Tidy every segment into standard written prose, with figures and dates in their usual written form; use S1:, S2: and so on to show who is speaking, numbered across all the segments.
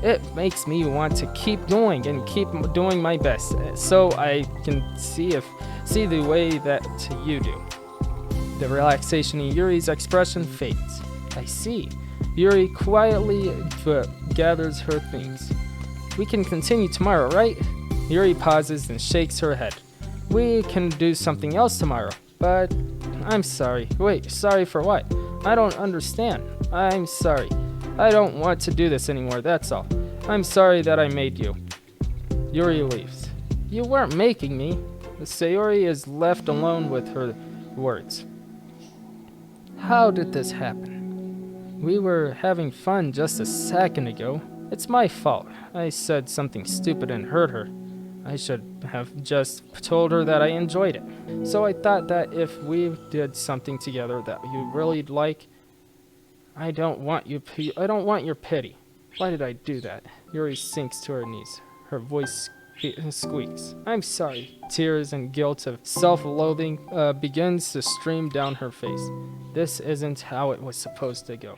S1: it makes me want to keep going and keep doing my best, so I can see the way that you do. The relaxation in Yuri's expression fades. I see. Yuri quietly gathers her things. We can continue tomorrow, right? Yuri pauses and shakes her head. We can do something else tomorrow, but I'm sorry. Wait, sorry for what? I don't understand. I'm sorry. I don't want to do this anymore, that's all. I'm sorry that I made you. Yuri leaves. You weren't making me. Sayori is left alone with her words. How did this happen? We were having fun just a second ago. It's my fault. I said something stupid and hurt her. I should have just told her that I enjoyed it. So I thought that if we did something together that you really like, I don't want your pity. Why did I do that? Yuri sinks to her knees. Her voice squeaks. I'm sorry. Tears and guilt of self-loathing begins to stream down her face. This isn't how it was supposed to go.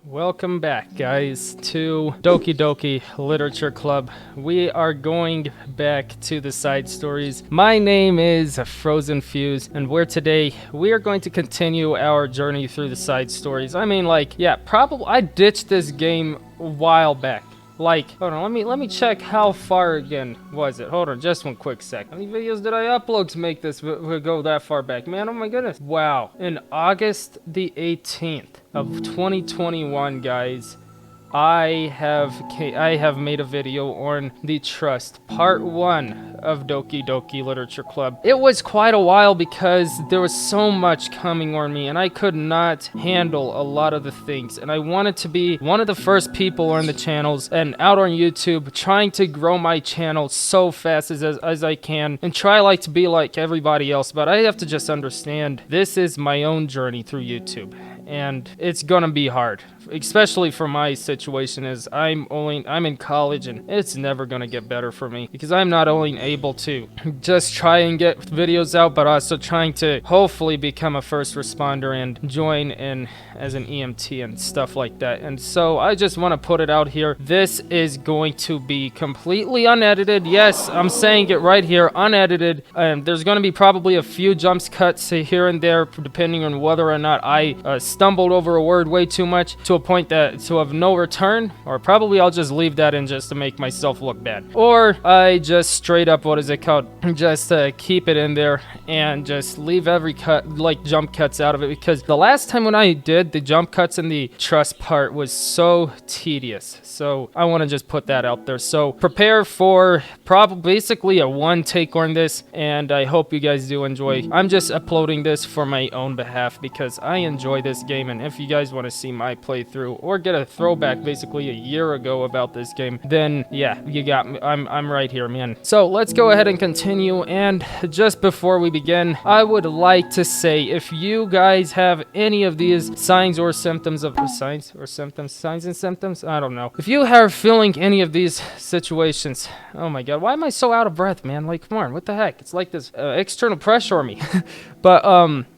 S1: Welcome back, guys, to Doki Doki Literature Club. We are going back to the side stories. My name is Frozen Fuse, and we are going to continue our journey through the side stories. I mean, probably I ditched this game a while back. Hold on, let me check how far again was it. Hold on, just one quick sec. How many videos did I upload to make this go that far back? Man, oh my goodness. Wow. In August the 18th of 2021, guys, I have made a video on the Trust Part 1 of Doki Doki Literature Club. It was quite a while because there was so much coming on me and I could not handle a lot of the things, and I wanted to be one of the first people on the channels and out on YouTube trying to grow my channel so fast as I can and try to be like everybody else. But I have to just understand this is my own journey through YouTube, and it's gonna be hard, especially for my situation is I'm in college and it's never gonna get better for me because I'm not only able to just try and get videos out, but also trying to hopefully become a first responder and join in as an EMT and stuff like that. And so I just want to put it out here. This is going to be completely unedited. Yes, I'm saying it right here, unedited. And there's going to be probably a few jumps cuts here and there depending on whether or not I stumbled over a word way too much to a point that to have no return, or probably I'll just leave that in just to make myself look bad, or I just straight up, what is it called, just keep it in there and just leave every cut, jump cuts out of it, because the last time when I did the jump cuts in the trust part was so tedious. So I want to just put that out there. So prepare for basically a one take on this, and I hope you guys do enjoy. I'm just uploading this for my own behalf because I enjoy this game, and if you guys want to see my playthrough or get a throwback basically a year ago about this game, then yeah, you got me. I'm right here, man. So let's go ahead and continue. And just before we begin, I would like to say, if you guys have any of these signs and symptoms, I don't know. If you are feeling any of these situations, oh my god, why am I so out of breath, man? Come on, what the heck? It's like this external pressure on me. But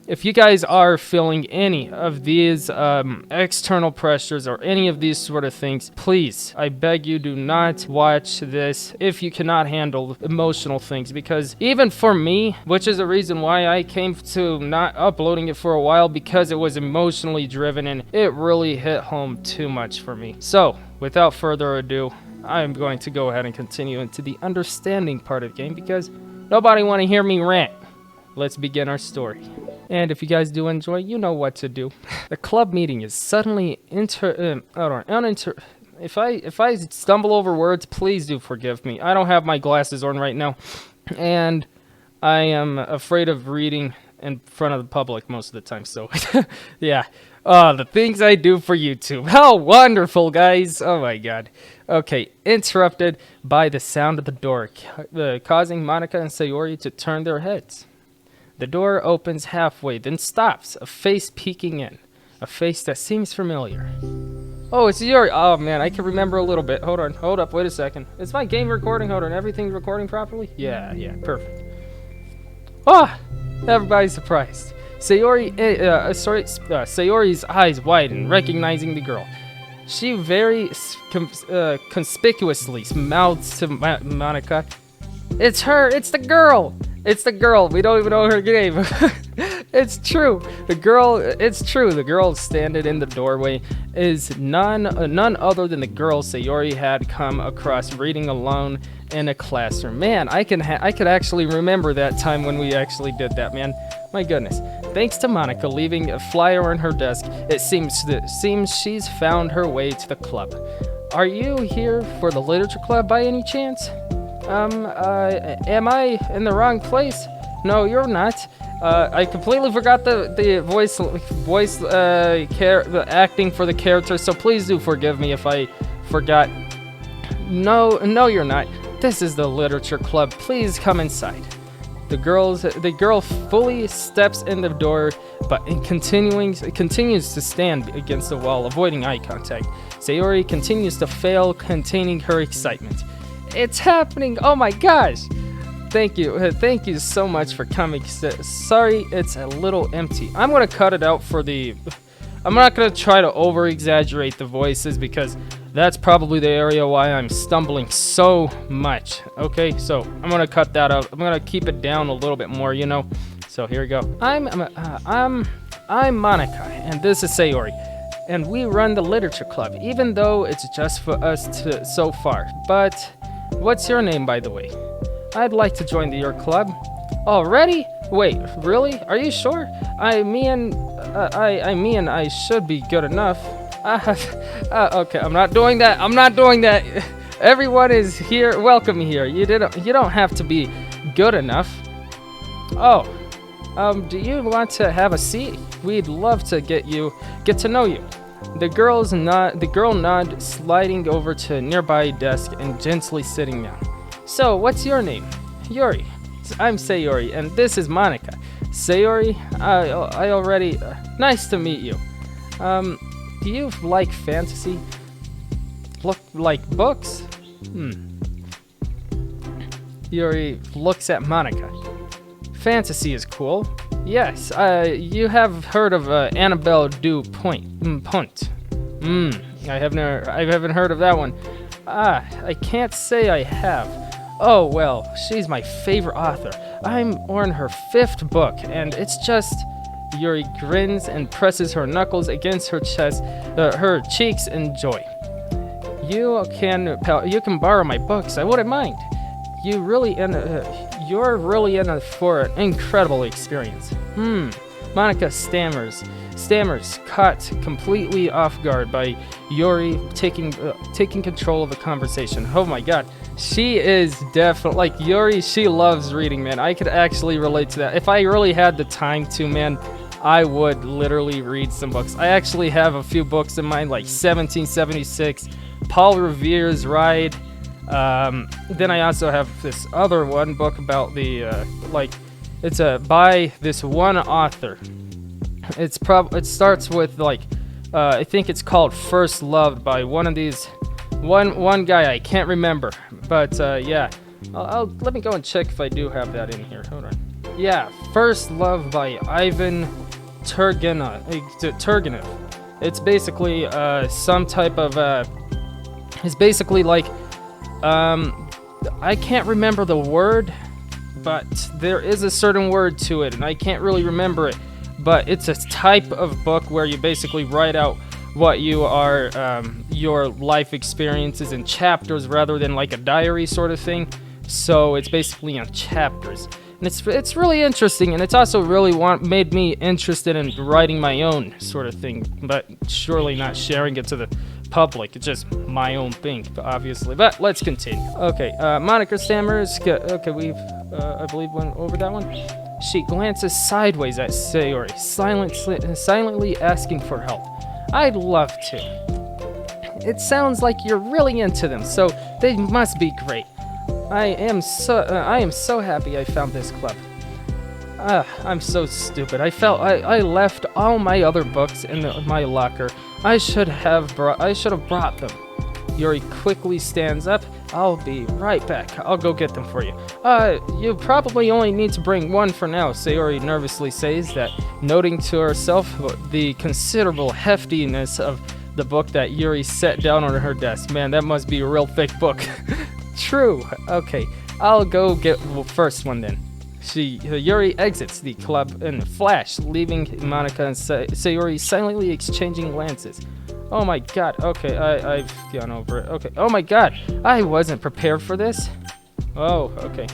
S1: if you guys are feeling any of these external pressures or any of these sort of things, please, I beg you, do not watch this if you cannot handle emotional things. Because even for me, which is a reason why I came to not uploading it for a while, because it was emotionally driven and it really hit home too much for me. So, without further ado, I'm going to go ahead and continue into the understanding part of the game because nobody want to hear me rant. Let's begin our story. And if you guys do enjoy, you know what to do. The club meeting is suddenly if I stumble over words, please do forgive me. I don't have my glasses on right now, and I am afraid of reading in front of the public most of the time. So, yeah. The things I do for YouTube. How wonderful, guys. Oh my god. Okay, interrupted by the sound of the door, causing Monika and Sayori to turn their heads. The door opens halfway, then stops, a face peeking in. A face that seems familiar. Oh, it's Yuri. Oh, man, I can remember a little bit. Hold on. Hold up. Wait a second. Is my game recording? Hold on. Everything's recording properly? Yeah. Perfect. Ah! Everybody's surprised. Sayori's eyes widen, recognizing the girl. She very conspicuously mouths to Monika. It's her. It's the girl. It's the girl. We don't even know her name. It's true. It's true. The girl standing in the doorway is none other than the girl Sayori had come across reading alone in a classroom. Man, I could actually remember that time when we actually did that, man. My goodness. Thanks to Monika leaving a flyer on her desk, it seems she's found her way to the club. Are you here for the literature club by any chance? Am I in the wrong place? No, you're not. I completely forgot the acting for the character, so please do forgive me if I forgot. No, you're not. This is the literature club. Please come inside. The girl fully steps in the door, but continues to stand against the wall, avoiding eye contact. Sayori continues to fail, containing her excitement. It's happening! Oh my gosh! Thank you so much for coming. Sorry, it's a little empty. I'm gonna cut it out for I'm not gonna try to over-exaggerate the voices because that's probably the area why I'm stumbling so much. Okay, so I'm gonna cut that out. I'm gonna keep it down a little bit more, you know. So here we go. I'm Monika, and this is Sayori, and we run the literature club, even though it's just for us so far. But what's your name, by the way? I'd like to join your club. Already? Wait, really? Are you sure? I mean, I should be good enough. Okay, I'm not doing that. Everyone is here. Welcome here. You don't have to be good enough. Oh, do you want to have a seat? We'd love to get to know you. The girl nod, sliding over to a nearby desk and gently sitting down. So, what's your name? Yuri. I'm Sayori, and this is Monika. Sayori, I already. Nice to meet you. Do you like fantasy? Look like books? Yuri looks at Monika. Fantasy is cool. Yes, you have heard of Annabelle Punt. I haven't heard of that one. I can't say I have. Oh well, she's my favorite author. I'm on her 5th book, and it's just... Yuri grins and presses her knuckles against her chest, her cheeks in joy. You can borrow my books. I wouldn't mind. You're really in it for an incredible experience. Monika stammers, caught completely off guard by Yuri taking control of the conversation. Oh my god. She is definitely, like, Yuri, she loves reading, man. I could actually relate to that. If I really had the time to, man, I would literally read some books. I actually have a few books in mind, like 1776, Paul Revere's Ride. Then I also have this other one book about it's by this one author. It starts with I think it's called First Loved by one of these one guy I can't remember, but yeah. Let me go and check if I do have that in here. Hold on. Yeah, First Love by Ivan Turgenev. It's basically some type of it's basically like I can't remember the word, but there is a certain word to it, and I can't really remember it. But it's a type of book where you basically write out what you are, your life experiences in chapters rather than like a diary sort of thing. So it's basically in chapters, and it's really interesting, and it's also really made me interested in writing my own sort of thing, but surely not sharing it to the public. It's just my own thing, obviously. But let's continue. Okay, Monika stammers. Okay, we've I believe went over that one. She glances sideways at Sayori, silently asking for help. I'd love to. It sounds like you're really into them, so they must be great. I am so happy I found this club. I'm so stupid. I left all my other books in my locker. I should have brought them. Yuri quickly stands up. I'll be right back. I'll go get them for you. You probably only need to bring one for now, Sayori nervously says that, noting to herself the considerable heftiness of the book that Yuri set down on her desk. Man, that must be a real thick book. True. Okay, I'll go get the first one then. Yuri exits the club in a flash, leaving Monika and Sayori silently exchanging glances. Oh my god, okay, I've gone over it. Okay, oh my god, I wasn't prepared for this. Oh, okay.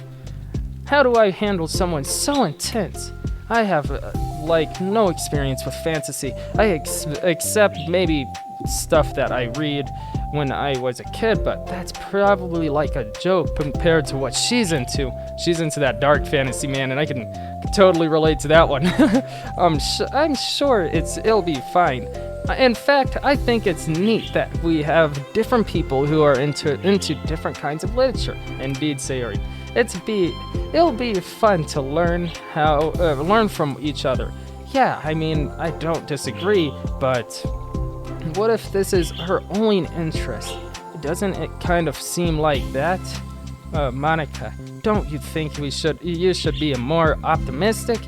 S1: How do I handle someone so intense? I have, no experience with fantasy. I accept maybe stuff that I read when I was a kid, but that's probably like a joke compared to what she's into. She's into that dark fantasy, man, and I can totally relate to that one. I'm sure it'll be fine. In fact, I think it's neat that we have different people who are into different kinds of literature. Indeed, Sayori. It'll be fun to learn from each other. Yeah, I mean, I don't disagree, but what if this is her only interest? Doesn't it kind of seem like that? Monika, don't you think you should be more optimistic?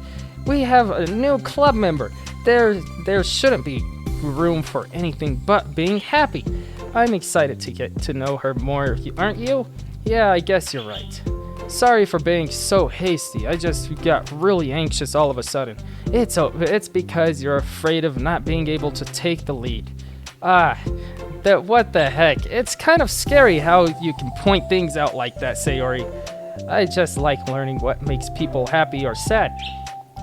S1: We have a new club member. There shouldn't be room for anything but being happy. I'm excited to get to know her more, aren't you? Yeah, I guess you're right. Sorry for being so hasty. I just got really anxious all of a sudden. It's because you're afraid of not being able to take the lead. What the heck? It's kind of scary how you can point things out like that, Sayori. I just like learning what makes people happy or sad.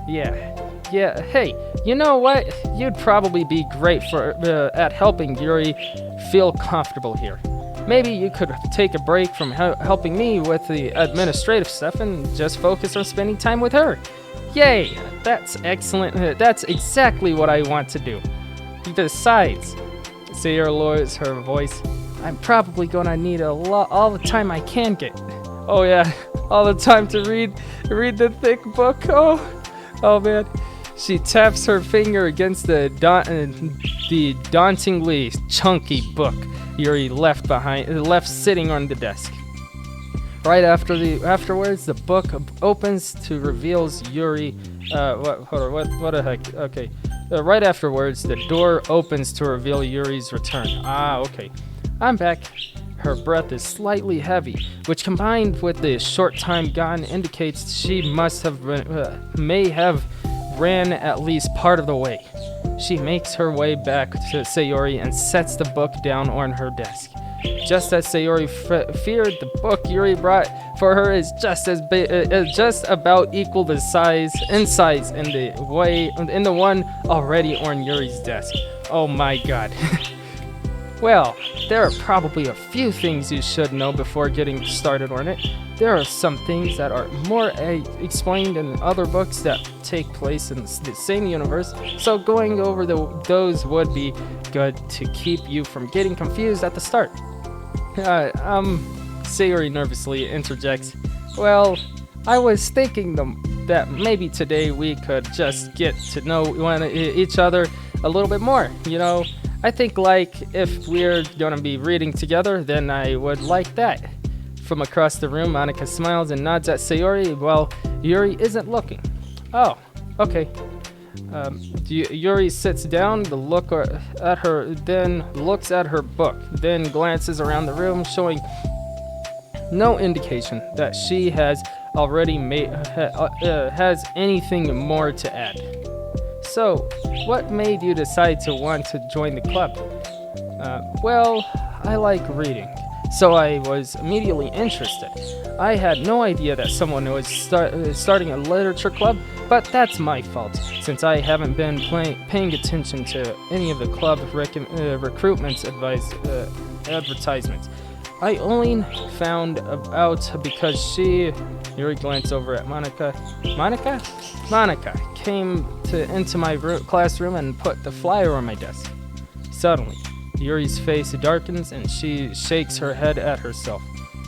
S1: Yeah, hey, you know what? You'd probably be great at helping Yuri feel comfortable here. Maybe you could take a break from helping me with the administrative stuff and just focus on spending time with her. Yay, that's excellent. That's exactly what I want to do. Besides, Sayori lowers her voice, I'm probably gonna need all the time I can get. Oh yeah, all the time to read the thick book. Oh man. She taps her finger against the dauntingly chunky book Yuri left sitting on the desk. Right afterwards, the book opens to reveals Yuri. What the heck? Okay. Right afterwards, the door opens to reveal Yuri's return. Okay. I'm back. Her breath is slightly heavy, which combined with the short time gone indicates she may have ran at least part of the way. She makes her way back to Sayori and sets the book down on her desk. Just as Sayori feared, the book Yuri brought for her is just about equal in size in the one already on Yuri's desk. Oh my god. Well, there are probably a few things you should know before getting started on it. There are some things that are more explained in other books that take place in the same universe, so going over those would be good to keep you from getting confused at the start. Sayori nervously interjects, well, I was thinking that maybe today we could just get to know each other a little bit more, you know? I think if we're gonna be reading together, then I would like that. From across the room, Monika smiles and nods at Sayori while Yuri isn't looking. Oh, okay. Yuri sits down, looks at her book, then glances around the room, showing no indication that she has already has anything more to add. So, what made you decide to want to join the club? Well, I like reading, so I was immediately interested. I had no idea that someone was starting a literature club, but that's my fault, since I haven't been paying attention to any of the club recruitment advertisements. I only found out because Yuri glanced over at Monika. Monika came into my classroom and put the flyer on my desk. Suddenly, Yuri's face darkens and she shakes her head at herself.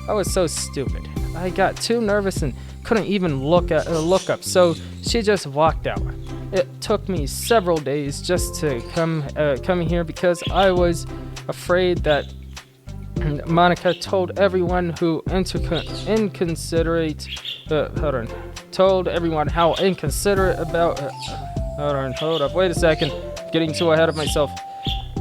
S1: I was so stupid. I got too nervous and couldn't even look up, so she just walked out. It took me several days just to come here because I was afraid that Monika told everyone told everyone how inconsiderate about hold up, wait a second, getting too ahead of myself.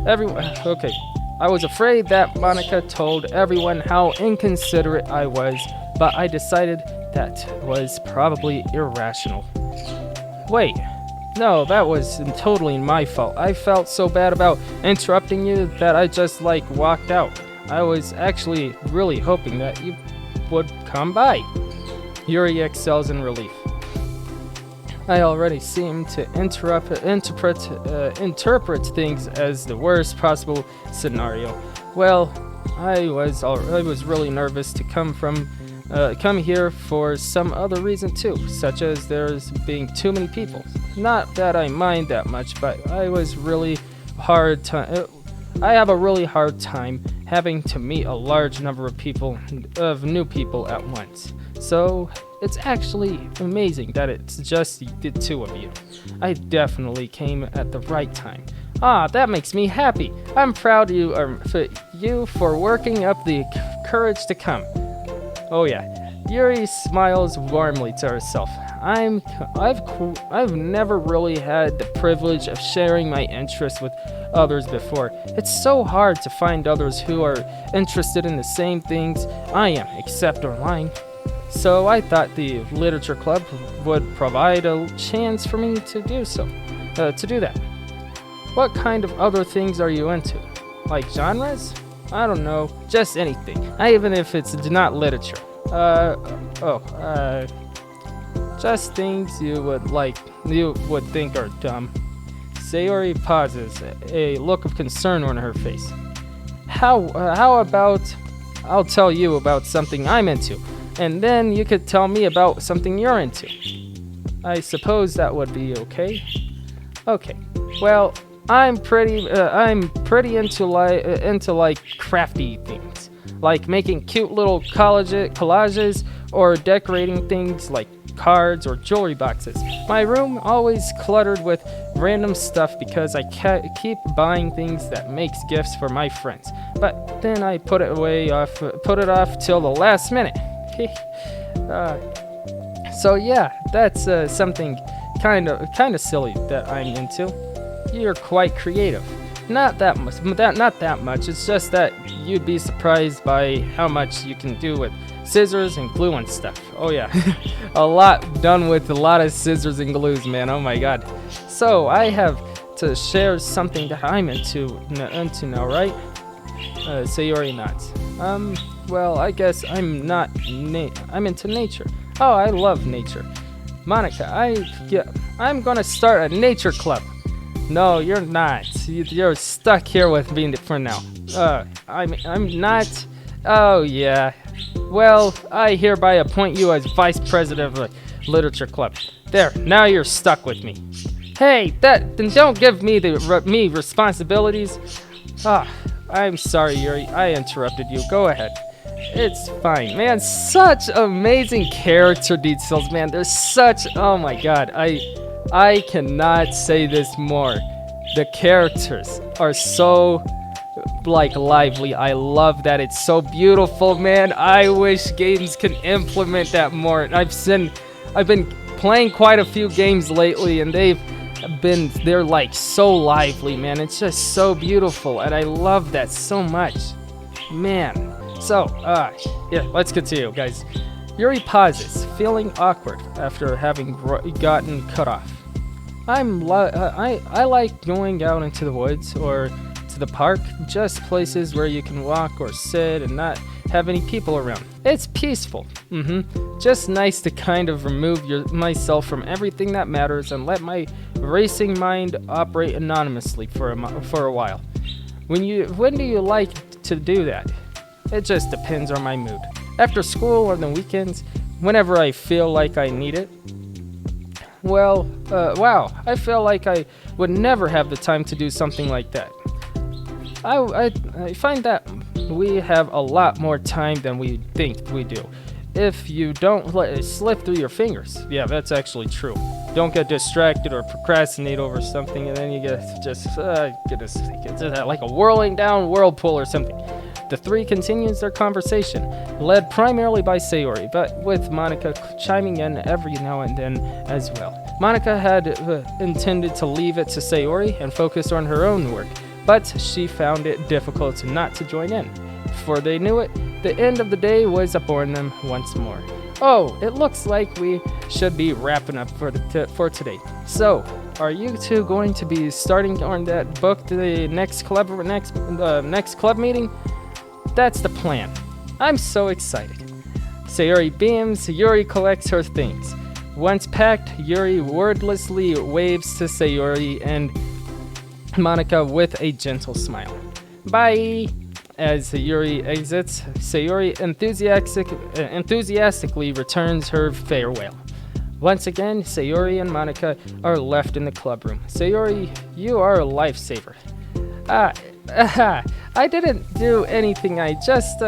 S1: Everyone, okay. I was afraid that Monika told everyone how inconsiderate I was, but I decided that was probably irrational. Wait, no, that was totally my fault. I felt so bad about interrupting you that I just walked out. I was actually really hoping that you would come by. Yuri excels in relief. I already seem to interpret things as the worst possible scenario. Well, I was really nervous to come here for some other reason too, such as there's being too many people. Not that I mind that much, but I have a really hard time having to meet a large number of new people at once. So it's actually amazing that it's just the two of you. I definitely came at the right time. That makes me happy. I'm proud of you for working up the courage to come. Oh yeah. Yuri smiles warmly to herself. I've never really had the privilege of sharing my interests with others before. It's so hard to find others who are interested in the same things I am, except online. So I thought the literature club would provide a chance for me to do that. What kind of other things are you into? Like genres? I don't know, just anything. Even if it's not literature. Just things you would think are dumb. Sayori pauses, a look of concern on her face. How about I'll tell you about something I'm into, and then you could tell me about something you're into. I suppose that would be okay. Okay. Well, I'm pretty into crafty things, like making cute little collages or decorating things like cards or jewelry boxes. My room always cluttered with random stuff because I keep buying things that makes gifts for my friends. But then I put it off till the last minute. So yeah, that's something kind of silly that I'm into. You're quite creative. Not that much. It's just that you'd be surprised by how much you can do with scissors and glue and stuff. Oh yeah, a lot done with a lot of scissors and glues, man. Oh my god. So I have to share something that I'm into now, right? Sayori nods. Well, I guess I'm into nature. Oh, I love nature. Monika, I'm gonna start a nature club. No, you're not. You're stuck here with me for now. I'm not. Oh yeah. Well, I hereby appoint you as vice president of the literature club. There. Now you're stuck with me. Hey, then don't give me me responsibilities. I'm sorry, Yuri. I interrupted you. Go ahead. It's fine, man. Such amazing character details, man. There's such. Oh my god. I cannot say this more. The characters are so lively. I love that. It's so beautiful, man. I wish games can implement that more. I've been playing quite a few games lately, and they're so lively, man. It's just so beautiful, and I love that so much, man. So, yeah, let's continue, guys. Yuri pauses, feeling awkward after having gotten cut off. I like going out into the woods or to the park, just places where you can walk or sit and not have any people around. It's peaceful. Just nice to kind of remove myself from everything that matters and let my racing mind operate anonymously for a while. When do you like to do that? It just depends on my mood. After school or the weekends, whenever I feel like I need it. Well, wow, I feel like I would never have the time to do something like that. I find that we have a lot more time than we think we do. If you don't let it slip through your fingers. Yeah, that's actually true. Don't get distracted or procrastinate over something and then you get like a whirling down whirlpool or something. The three continues their conversation, led primarily by Sayori, but with Monika chiming in every now and then as well. Monika had intended to leave it to Sayori and focus on her own work, but she found it difficult not to join in. Before they knew it, the end of the day was upon them once more. Oh, it looks like we should be wrapping up for today. So, are you two going to be starting on that book the next club meeting? That's the plan. I'm so excited. Sayori beams. Yuri collects her things. Once packed, Yuri wordlessly waves to Sayori and Monika with a gentle smile. Bye! As Yuri exits, Sayori enthusiastically returns her farewell. Once again, Sayori and Monika are left in the club room. Sayori, you are a lifesaver. I didn't do anything. I just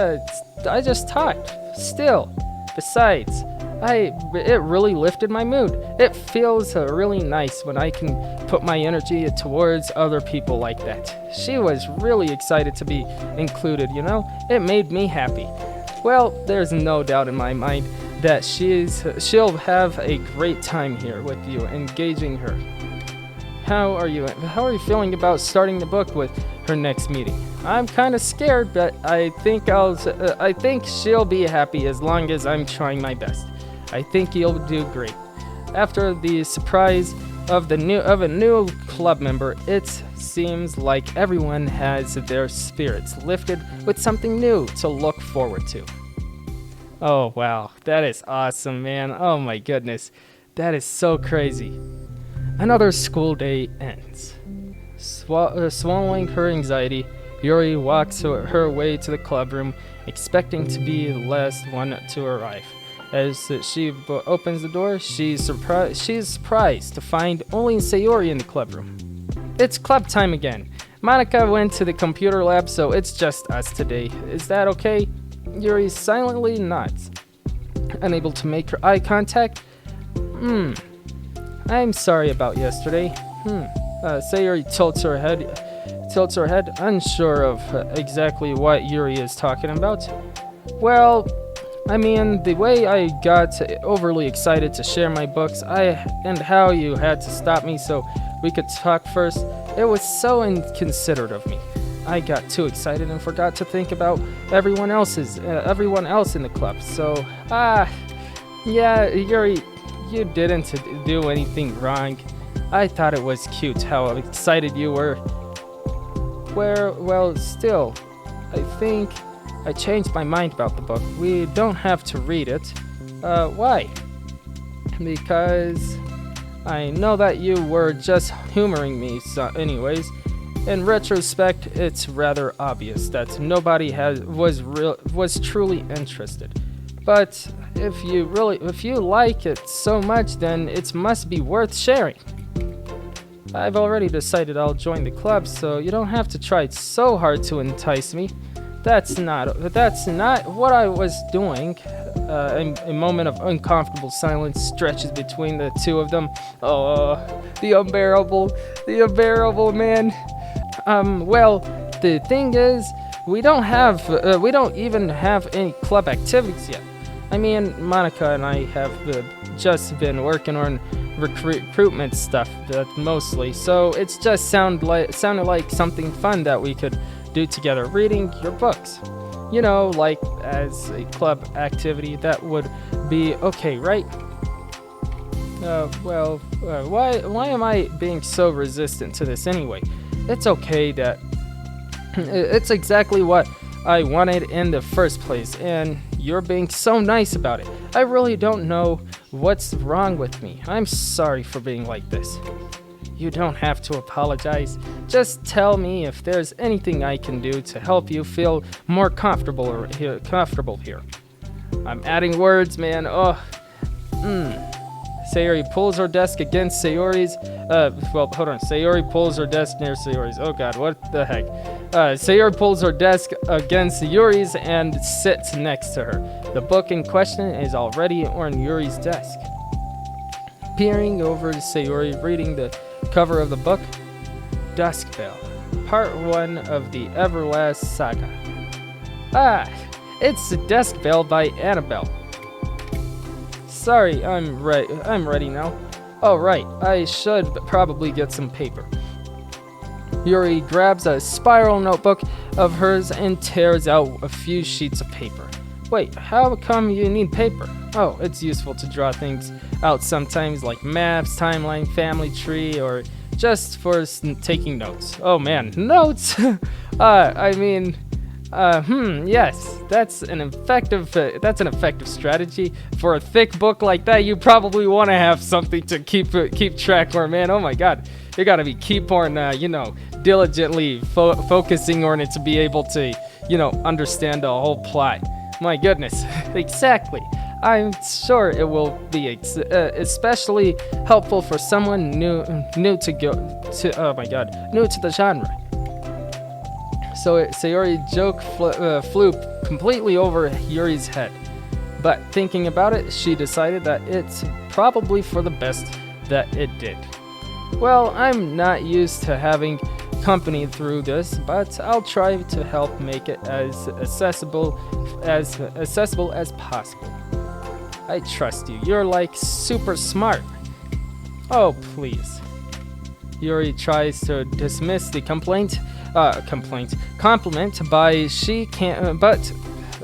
S1: taught. Still, besides, it really lifted my mood. It feels really nice when I can put my energy towards other people like that. She was really excited to be included, you know? It made me happy. Well, there's no doubt in my mind that she'll have a great time here with you, engaging her. How are you feeling about starting the book with her next meeting? I'm kind of scared, but I think she'll be happy as long as I'm trying my best. I think you'll do great. After the surprise of a new club member, it seems like everyone has their spirits lifted with something new to look forward to. Oh wow, that is awesome, man. Oh my goodness, that is so crazy. Another school day ends. Swallowing her anxiety, Yuri walks her way to the club room, expecting to be the last one to arrive. As she opens the door, she's surprised to find only Sayori in the club room. It's club time again. Monika went to the computer lab, so it's just us today. Is that okay? Yuri silently nods. Unable to make her eye contact. I'm sorry about yesterday. Sayori tilts her head, unsure of exactly what Yuri is talking about. Well, I mean, the way I got overly excited to share my books, and how you had to stop me so we could talk first, it was so inconsiderate of me. I got too excited and forgot to think about everyone else in the club. So, yeah, Yuri, you didn't do anything wrong. I thought it was cute how excited you were. Well, still, I think I changed my mind about the book. We don't have to read it. Why? Because I know that you were just humoring me, so anyways. In retrospect, it's rather obvious that nobody was truly interested. But if you like it so much, then it must be worth sharing. I've already decided I'll join the club, so you don't have to try so hard to entice me. That's not what I was doing. A moment of uncomfortable silence stretches between the two of them. Oh, the unbearable man. Well, the thing is, we don't even have any club activities yet. I mean, Monika and I have just been working on recruitment stuff mostly, so it's just sounded like something fun that we could do together, reading your books. You know, like as a club activity, that would be okay, right? Why am I being so resistant to this anyway? It's okay that it's exactly what I wanted in the first place, and you're being so nice about it. I really don't know what's wrong with me. I'm sorry for being like this. You don't have to apologize. Just tell me if there's anything I can do to help you feel more comfortable here. I'm adding words, man. Sayori pulls her desk against Sayori's. Sayori pulls her desk near Sayori's. Oh god, what the heck? Sayori pulls her desk against Yuri's and sits next to her. The book in question is already on Yuri's desk. Peering over to Sayori, reading the cover of the book, Dusk Bell, Part 1 of the Everlast Saga. It's the Dusk Bell by Annabelle. Sorry, I'm ready now. Oh right, I should probably get some paper. Yuri grabs a spiral notebook of hers and tears out a few sheets of paper. Wait, how come you need paper? Oh, it's useful to draw things out sometimes, like maps, timeline, family tree, or just for taking notes. Oh man, notes? Yes, that's an effective strategy. For a thick book like that, you probably want to have something to keep track or, man, oh my god. You gotta keep on, diligently focusing on it to be able to, understand the whole plot. My goodness, exactly. I'm sure it will be especially helpful for someone new to the genre. So Sayori joke flew completely over Yuri's head, but thinking about it, she decided that it's probably for the best that it did. Well, I'm not used to having company through this, but I'll try to help make it as accessible as possible. I trust you. You're like super smart. Oh, please. Yuri tries to dismiss the compliment by she can't, but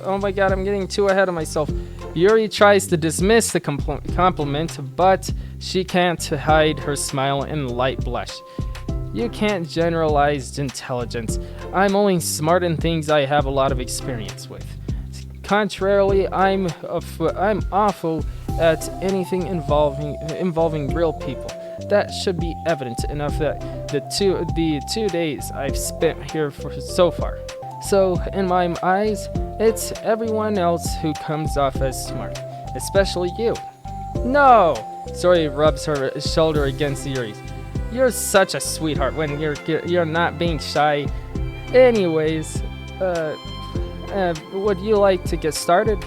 S1: oh my god, I'm getting too ahead of myself. Yuri tries to dismiss the compliment, but she can't hide her smile and light blush. You can't generalize intelligence. I'm only smart in things I have a lot of experience with. Contrarily, I'm awful at anything involving real people. That should be evident enough that the two days I've spent here so far. So, in my eyes, it's everyone else who comes off as smart, especially you. No! Sayori rubs her shoulder against Yuri's. You're such a sweetheart when you're not being shy. Anyways, would you like to get started?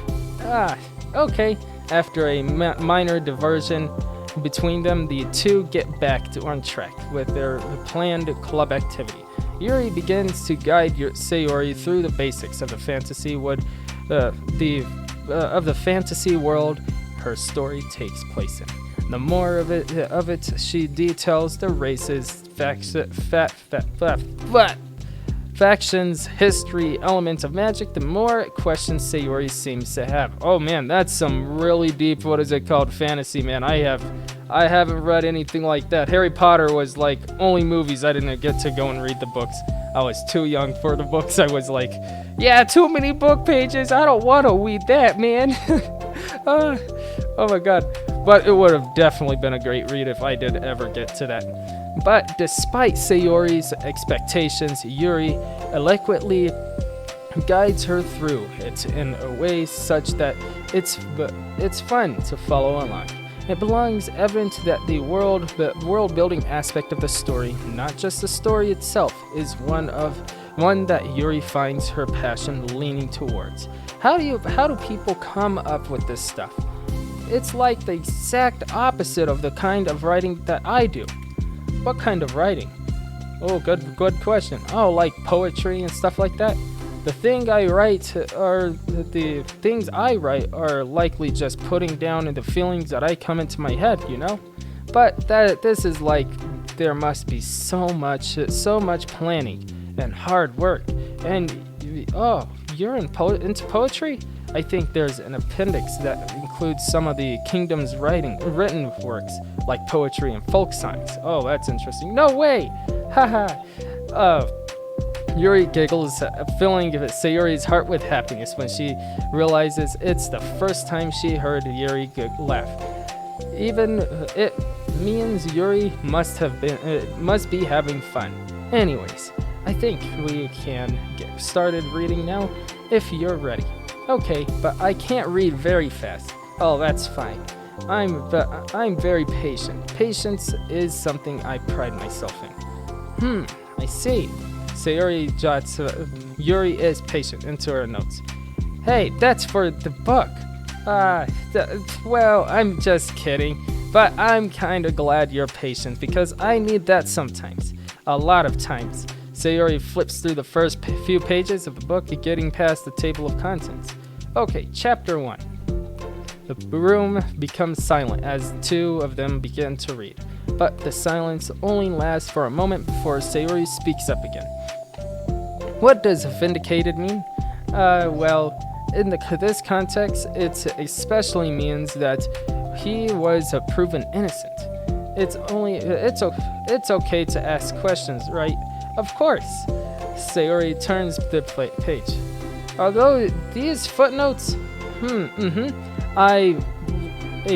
S1: Okay. After a minor diversion between them, the two get back on track with their planned club activity. Yuri begins to guide Sayori through the basics of the fantasy world her story takes place in. The more of it she details the races, factions, history, elements of magic, the more questions Sayori seems to have. Oh man, that's some really deep, fantasy, man. I haven't read anything like that. Harry Potter was like only movies. I didn't get to go and read the books. I was too young for the books. I was like, yeah, too many book pages. I don't want to read that, man. Oh my god. But it would have definitely been a great read if I did ever get to that. But despite Sayori's expectations, Yuri eloquently guides her through it in a way such that it's fun to follow along. It belongs evident that the world-building aspect of the story, not just the story itself, is one that Yuri finds her passion leaning towards. How do people come up with this stuff? It's like the exact opposite of the kind of writing that I do. What kind of writing? Oh, good question. Oh, like poetry and stuff like that? The things I write are likely just putting down the feelings that I come into my head, But this is like there must be so much planning and hard work. And you're into poetry? I think there's an appendix that includes some of the kingdom's written works, like poetry and folk songs. Oh, that's interesting. No way! Haha. Yuri giggles, filling Sayori's heart with happiness when she realizes it's the first time she heard Yuri laugh. Even it means Yuri must be having fun. Anyways, I think we can get started reading now, if you're ready. Okay, but I can't read very fast. Oh, that's fine. I'm very patient. Patience is something I pride myself in. I see. Sayori jots Yuri is patient into her notes. Hey, that's for the book. Well, I'm just kidding. But I'm kinda glad you're patient because I need that sometimes. A lot of times. Sayori flips through the first few pages of the book, getting past the table of contents. Okay, chapter 1. The room becomes silent as two of them begin to read. but the silence only lasts for a moment before Sayori speaks up again. What does vindicated mean? Well, in this context, it especially means that he was proven innocent. It's okay to ask questions, right? Of course. Sayori turns the page. Although these footnotes, a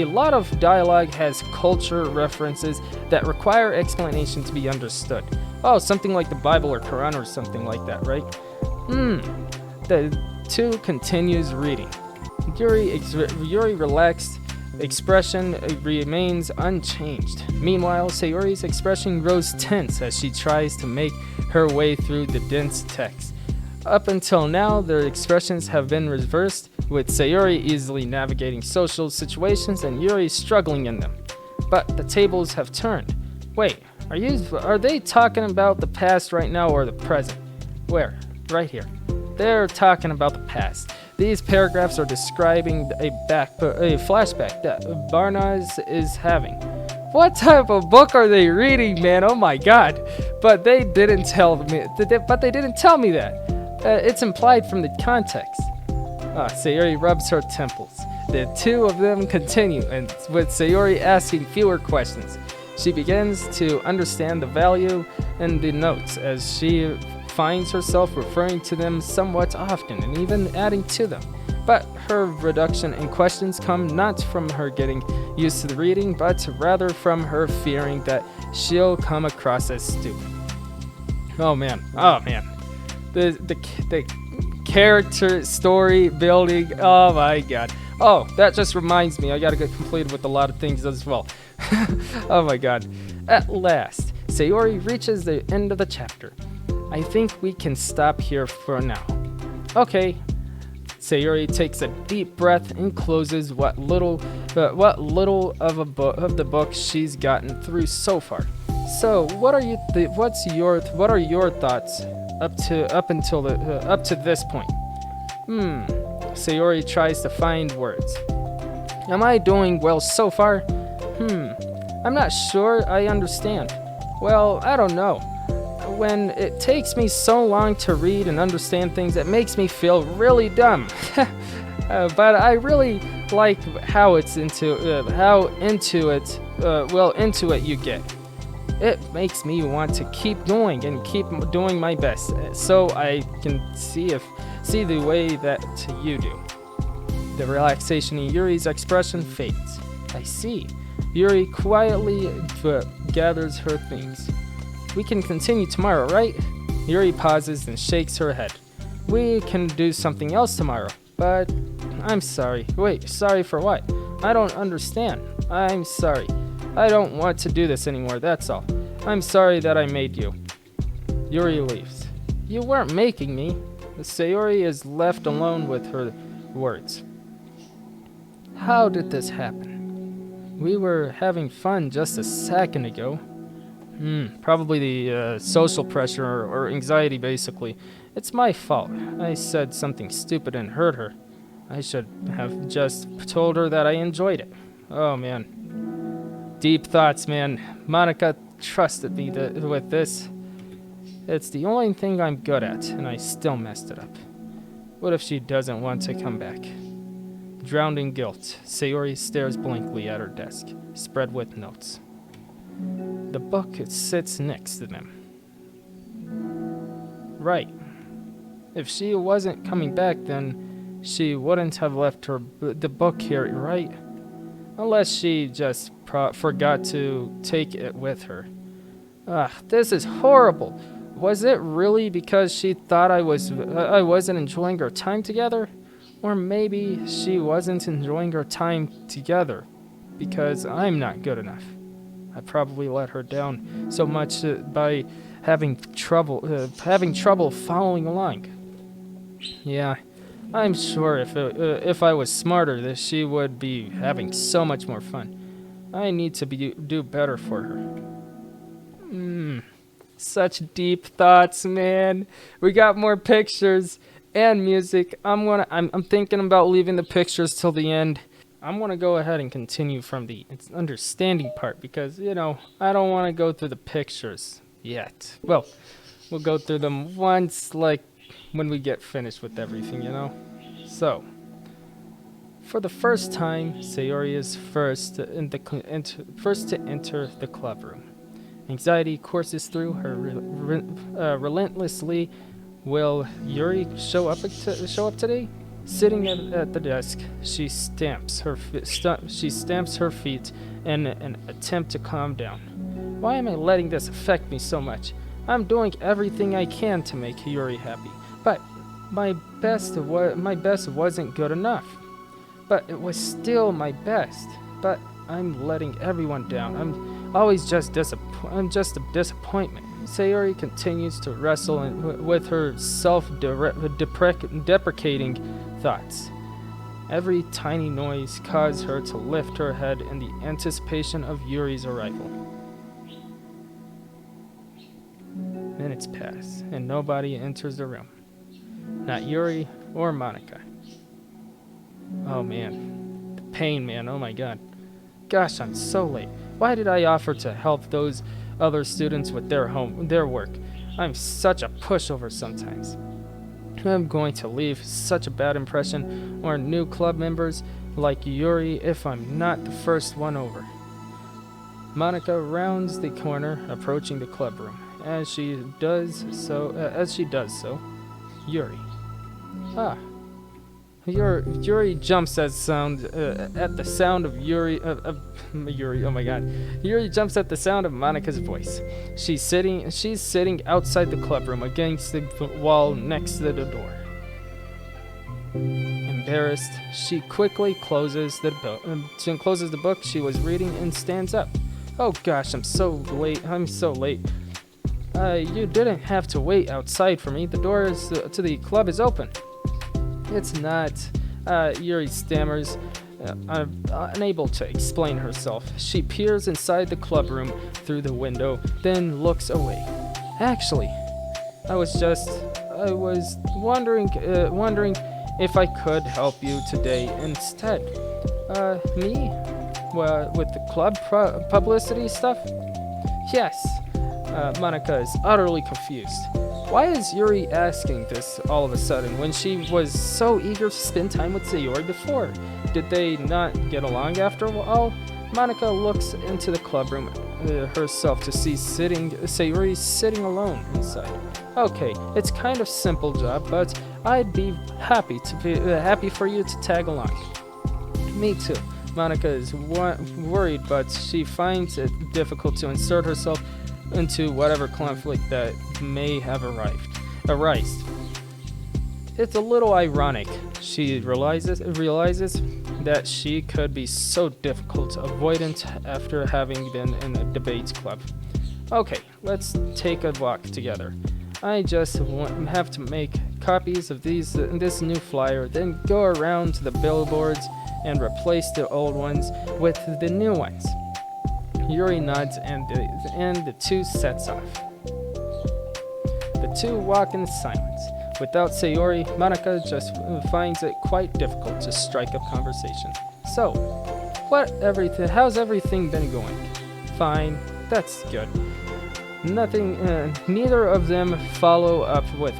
S1: lot of dialogue has culture references that require explanation to be understood. Oh, something like the Bible or Quran or something like that, right? The two continues reading. Yuri relaxed expression remains unchanged. Meanwhile, Sayori's expression grows tense as she tries to make her way through the dense text. Up until now, their expressions have been reversed, with Sayori easily navigating social situations and Yuri struggling in them. But the tables have turned. Wait, are they talking about the past right now or the present? Where? Right here. They're talking about the past. These paragraphs are describing a flashback that Barnaz is having. What type of book are they reading, man? Oh my god. But they didn't tell me that. It's implied from the context. Sayori rubs her temples. The two of them continue, and with Sayori asking fewer questions. She begins to understand the value in the notes as she finds herself referring to them somewhat often and even adding to them. But her reduction in questions come not from her getting used to the reading, but rather from her fearing that she'll come across as stupid. Oh man. The character story building, oh my god. Oh, that just reminds me, I gotta get completed with a lot of things as well. Oh my god. At last, Sayori reaches the end of the chapter. I think we can stop here for now. Okay. Sayori takes a deep breath and closes what little of the book she's gotten through so far. So, what are your thoughts up to this point? Sayori tries to find words. Am I doing well so far? I'm not sure I understand. Well, I don't know. When it takes me so long to read and understand things, it makes me feel really dumb. But I really like how into it you get. It makes me want to keep going and keep doing my best, so I can see the way that you do. The relaxation in Yuri's expression fades. I see. Yuri quietly gathers her things. We can continue tomorrow, right? Yuri pauses and shakes her head. We can do something else tomorrow, but I'm sorry. Wait, sorry for what? I don't understand. I'm sorry. I don't want to do this anymore, that's all. I'm sorry that I made you. Yuri leaves. You weren't making me. Sayori is left alone with her words. How did this happen? We were having fun just a second ago. Probably the social pressure or anxiety, basically. It's my fault. I said something stupid and hurt her. I should have just told her that I enjoyed it. Oh, man. Deep thoughts, man. Monika trusted me with this. It's the only thing I'm good at, and I still messed it up. What if she doesn't want to come back? Drowned in guilt, Sayori stares blankly at her desk, spread with notes. The book sits next to them. Right. If she wasn't coming back, then she wouldn't have left the book here, right? Unless she just forgot to take it with her. This is horrible. Was it really because she thought I wasn't enjoying our time together? Or maybe she wasn't enjoying our time together because I'm not good enough. I probably let her down so much by having trouble following along. Yeah, I'm sure if I was smarter, that she would be having so much more fun. I need to do better for her. Such deep thoughts, man. We got more pictures and music. I'm thinking about leaving the pictures till the end. I'm going to go ahead and continue from the understanding part because, I don't want to go through the pictures yet. Well, we'll go through them once, like, when we get finished with everything. So, for the first time, Sayori is first to enter the club room. Anxiety courses through her relentlessly. Will Yuri show up today? Sitting at the desk, she stamps her feet in an attempt to calm down. Why am I letting this affect me so much? I'm doing everything I can to make Yuri happy, but my best wasn't good enough. But it was still my best. But I'm letting everyone down. I'm just a disappointment. Sayori continues to wrestle with her self-deprecating thoughts. Every tiny noise caused her to lift her head in the anticipation of Yuri's arrival. Minutes pass, and nobody enters the room. Not Yuri or Monika. Oh man, the pain, man, oh my god. Gosh, I'm so late. Why did I offer to help those other students with their work? I'm such a pushover sometimes. I'm going to leave such a bad impression on new club members like Yuri if I'm not the first one over. Monika rounds the corner, approaching the club room. As she does so, Yuri. Yuri jumps at the sound of Yuri. Yuri, oh my god! Yuri jumps at the sound of Monika's voice. She's sitting outside the club room against the wall next to the door. Embarrassed, she quickly closes the book she was reading and stands up. Oh gosh, I'm so late. You didn't have to wait outside for me. The door to the club is open. It's not. Yuri stammers, unable to explain herself. She peers inside the club room through the window, then looks away. Actually, I was wondering if I could help you today instead. Me? Well, with the club publicity stuff? Yes. Monika is utterly confused. Why is Yuri asking this all of a sudden when she was so eager to spend time with Sayori before? Did they not get along after all? Monika looks into the club room herself to see Sayori sitting alone inside. Okay, it's kind of simple job, but I'd be happy for you to tag along. Me too. Monika is worried, but she finds it difficult to insert herself into whatever conflict that may have arisen. It's a little ironic. She realizes that she could be so difficult avoidant after having been in a debates club. Okay, let's take a walk together. I just have to make copies of this new flyer, then go around to the billboards and replace the old ones with the new ones. Yuri nods and the two sets off. The two walk in silence. Without Sayori, Monika just finds it quite difficult to strike up conversation. So, how's everything been going? Fine, that's good. Neither of them follow up with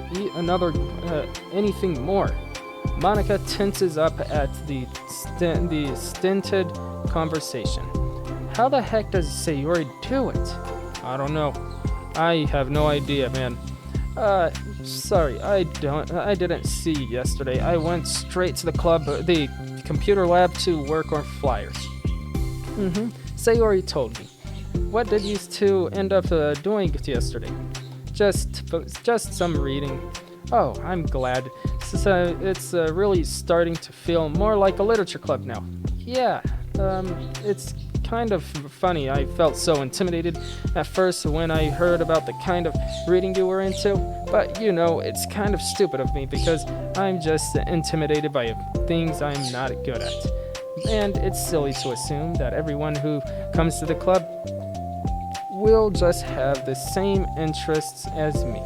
S1: anything more. Monika tenses up at the stinted conversation. How the heck does Sayori do it? I don't know. I have no idea, man. Sorry, I didn't see you yesterday. I went straight to the computer lab to work on flyers. Sayori told me. What did you two end up doing yesterday? Just some reading. Oh, I'm glad. It's really starting to feel more like a literature club now. Yeah, it's kind of funny. I felt so intimidated at first when I heard about the kind of reading you were into, but it's kind of stupid of me because I'm just intimidated by things I'm not good at. And it's silly to assume that everyone who comes to the club will just have the same interests as me.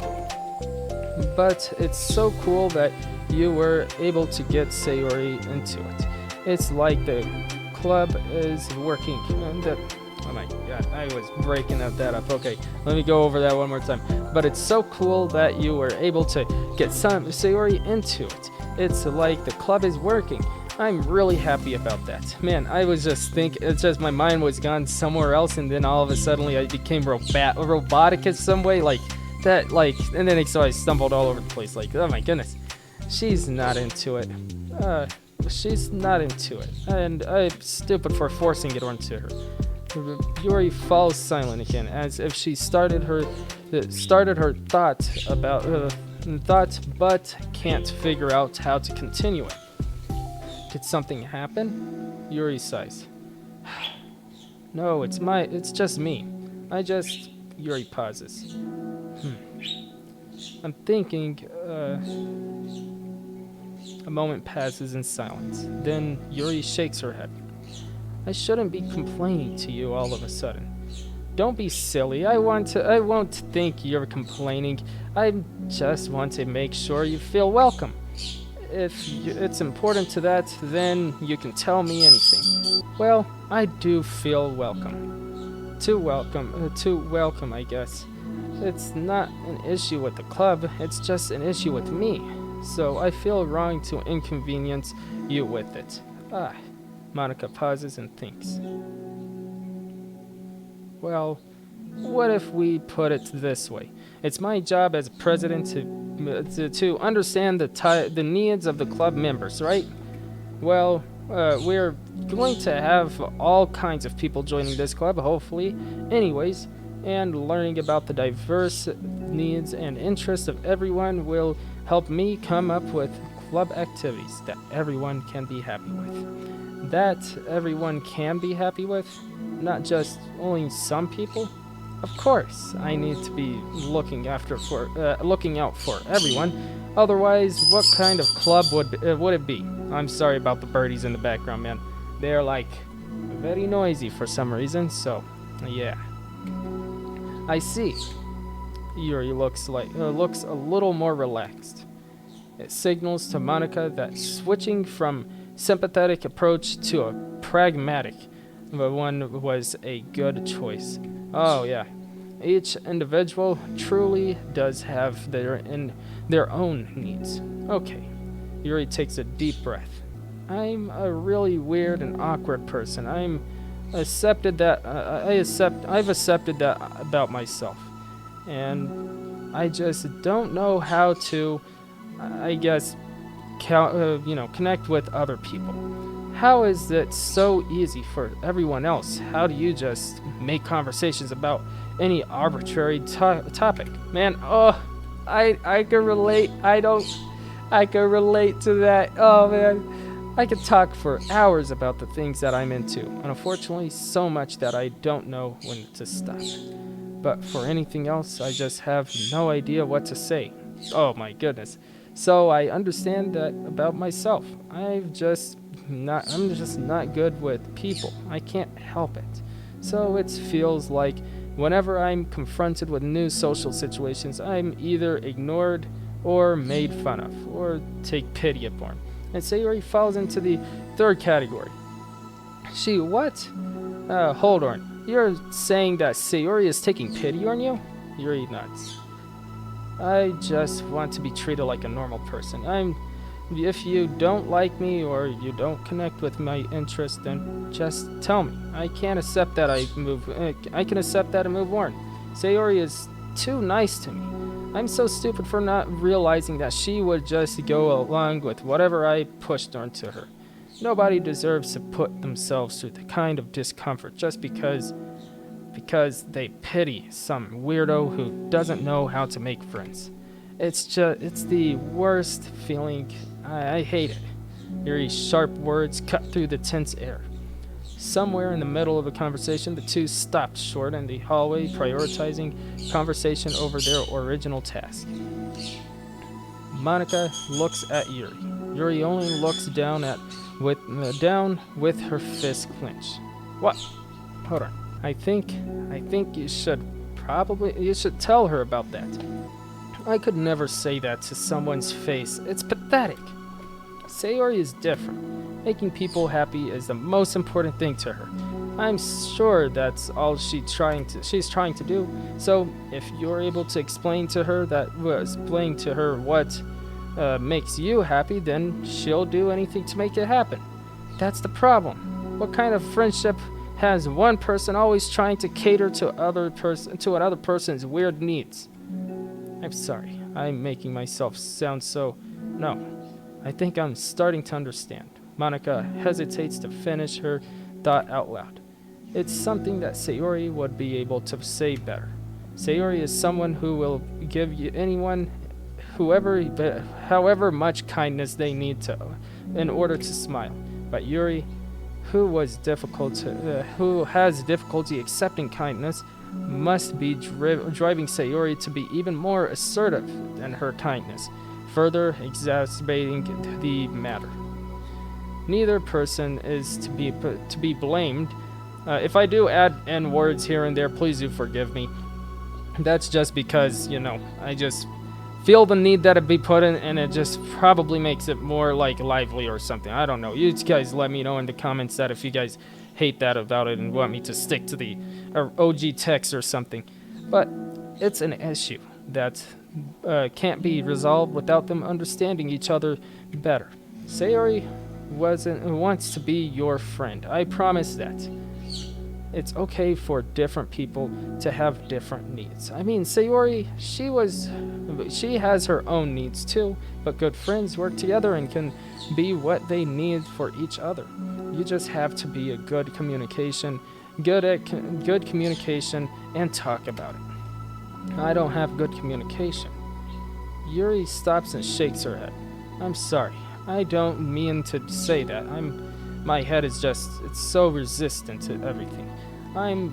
S1: But it's so cool that you were able to get Sayori into it. It's like the club is working. Oh my god, I was breaking that up. Okay, let me go over that one more time. But it's so cool that you were able to get Sayori into it. It's like the club is working. I'm really happy about that. Man, I was just thinking, it's just my mind was gone somewhere else, and then all of a sudden I became robotic in some way, like that, and then so I stumbled all over the place, like, oh my goodness. She's not into it. She's not into it, and I'm stupid for forcing it onto her. Yuri falls silent again, as if she started her thought but can't figure out how to continue it. Did something happen? Yuri sighs. No, it's just me. Yuri pauses. I'm thinking, a moment passes in silence. Then Yuri shakes her head. I shouldn't be complaining to you all of a sudden. Don't be silly. I won't think you're complaining. I just want to make sure you feel welcome. If it's important to that, then you can tell me anything. Well, I do feel welcome. Too welcome, I guess. It's not an issue with the club, it's just an issue with me. So I feel wrong to inconvenience you with it. Monika pauses and thinks. Well, what if we put it this way? It's my job as president to understand the needs of the club members, right? Well, we're going to have all kinds of people joining this club, hopefully, anyways, and learning about the diverse needs and interests of everyone will help me come up with club activities that everyone can be happy with. That everyone can be happy with, not just only some people. Of course, I need to be looking out for everyone. Otherwise, what kind of club would it be? I'm sorry about the birdies in the background, man. They're like very noisy for some reason. So, yeah. I see. Yuri looks a little more relaxed. It signals to Monika that switching from sympathetic approach to a pragmatic one was a good choice. Oh yeah, each individual truly does have their own needs. Okay, Yuri takes a deep breath. I'm a really weird and awkward person. I've accepted that about myself, and I just don't know how to, connect with other people. How is it so easy for everyone else? How do you just make conversations about any arbitrary topic? Man, I can relate. I can relate to that. Oh man, I could talk for hours about the things that I'm into, and unfortunately so much that I don't know when to stop. But for anything else, I just have no idea what to say. Oh my goodness. So I understand that about myself. I'm just not good with people. I can't help it. So it feels like whenever I'm confronted with new social situations, I'm either ignored or made fun of or take pity upon. And Sayori falls into the third category. She what? Hold on. You're saying that Sayori is taking pity on you? Yuri nods. I just want to be treated like a normal person. If you don't like me or you don't connect with my interests, then just tell me. I can accept that and move on. Sayori is too nice to me. I'm so stupid for not realizing that she would just go along with whatever I pushed onto her. Nobody deserves to put themselves through the kind of discomfort just because they pity some weirdo who doesn't know how to make friends. It's the worst feeling. I hate it. Yuri's sharp words cut through the tense air. Somewhere in the middle of a conversation, the two stopped short in the hallway, prioritizing conversation over their original task. Monika looks at Yuri. Yuri only looks down with her fist clenched. What? Hold on. I think you should tell her about that. I could never say that to someone's face. It's pathetic. Sayori is different. Making people happy is the most important thing to her. I'm sure that's all she's trying to do. So if you're able to explain to her what makes you happy, then she'll do anything to make it happen. That's the problem. What kind of friendship has one person always trying to cater to another person's weird needs? I'm sorry. I'm making myself sound so... No. I think I'm starting to understand. Monika hesitates to finish her thought out loud. It's something that Sayori would be able to say better. Sayori is someone who will give anyone, however much kindness they need to, in order to smile. But Yuri, who has difficulty accepting kindness, must be driving Sayori to be even more assertive than her kindness, further exacerbating the matter. Neither person is to be blamed. If I do add N words here and there, please do forgive me. That's just because, I just feel the need that it be put in, and it just probably makes it more like lively or something. I don't know. You guys let me know in the comments that if you guys hate that about it and want me to stick to the OG text or something. But it's an issue that can't be resolved without them understanding each other better. Sayori wants to be your friend. I promise that. It's okay for different people to have different needs. I mean, Sayori, she has her own needs too, but good friends work together and can be what they need for each other. You just have to be good at communication and talk about it. I don't have good communication. Yuri stops and shakes her head. I'm sorry. I don't mean to say that. My head is it's so resistant to everything. I'm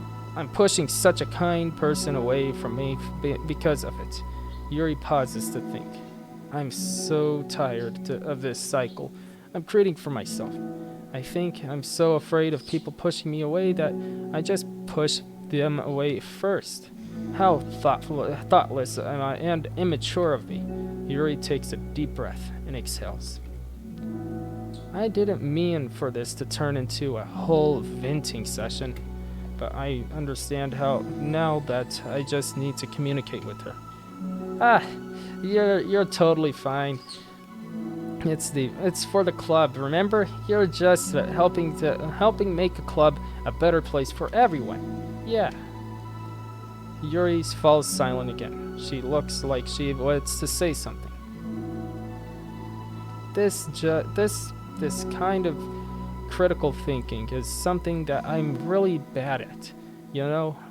S1: pushing such a kind person away from me because of it. Yuri pauses to think. I'm so tired of this cycle I'm creating for myself. I think I'm so afraid of people pushing me away that I just push them away first. How thoughtless and immature of me. Yuri takes a deep breath and exhales. I didn't mean for this to turn into a whole venting session, but I understand how now that I just need to communicate with her. You're totally fine. It's for the club, remember? You're just helping make a club a better place for everyone. Yeah. Yuri falls silent again. She looks like she wants to say something. This kind of critical thinking is something that I'm really bad at,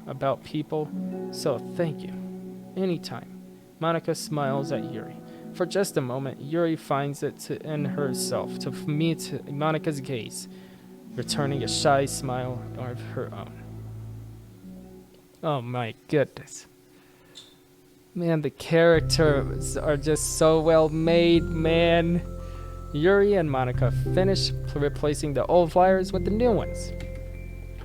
S1: about people. So thank you. Anytime. Monika smiles at Yuri. For just a moment, Yuri finds it in herself to meet Monika's gaze, returning a shy smile of her own. Oh my goodness. Man, the characters are just so well made, man. Yuri and Monika finish replacing the old flyers with the new ones.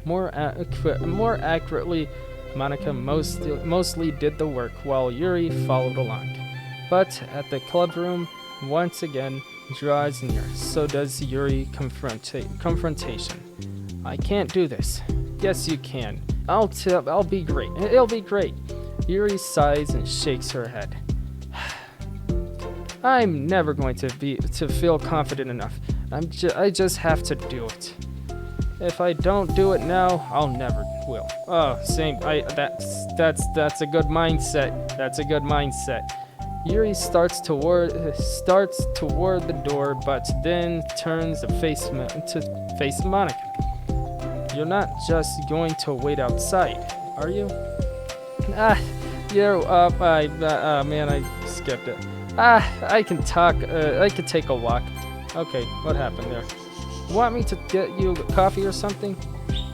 S1: More accurately, Monika mostly did the work while Yuri followed along. But at the club room, once again, draws near. So does Yuri confrontation. I can't do this. Yes, you can. I'll be great. It'll be great. Yuri sighs and shakes her head. I'm never going to feel confident enough. I just have to do it. If I don't do it now, I'll never will. Oh, same. That's a good mindset. That's a good mindset. Yuri starts toward the door, but then turns to face Monika. You're not just going to wait outside, are you? Man, I skipped it. I can talk. I can take a walk. Okay, what happened there? Want me to get you coffee or something?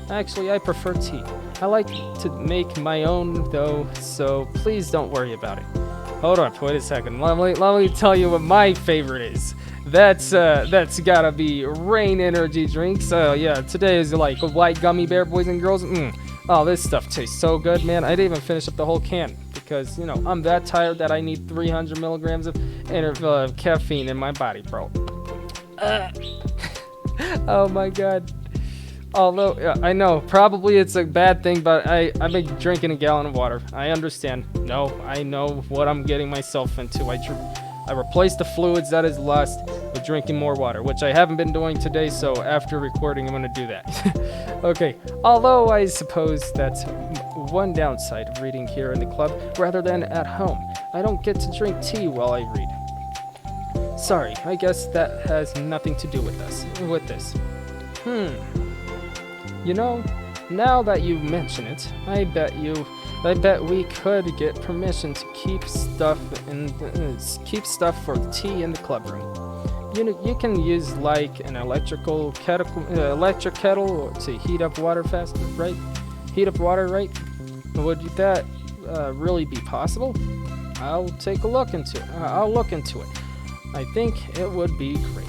S1: Actually, I prefer tea. I like to make my own though, so please don't worry about it. Hold on, wait a second. Let me tell you what my favorite is. That's gotta be Rain energy drinks. Yeah, today is like a white gummy bear, boys and girls. Oh, this stuff tastes so good, man. I didn't even finish up the whole can because I'm that tired that I need 300 milligrams of caffeine in my body, bro. Oh my god. Although, I know, probably it's a bad thing, but I've been drinking a gallon of water. I understand. No, I know what I'm getting myself into. I replaced the fluids that is lost with drinking more water, which I haven't been doing today, so after recording, I'm going to do that. Okay, although I suppose that's one downside of reading here in the club rather than at home. I don't get to drink tea while I read. Sorry, I guess that has nothing to do with this. You know, now that you mention it, I bet we could get permission to keep stuff for tea in the club room. You can use like an electric kettle to heat up water faster, right? Heat up water, right? Would that really be possible? I'll look into it. I think it would be great.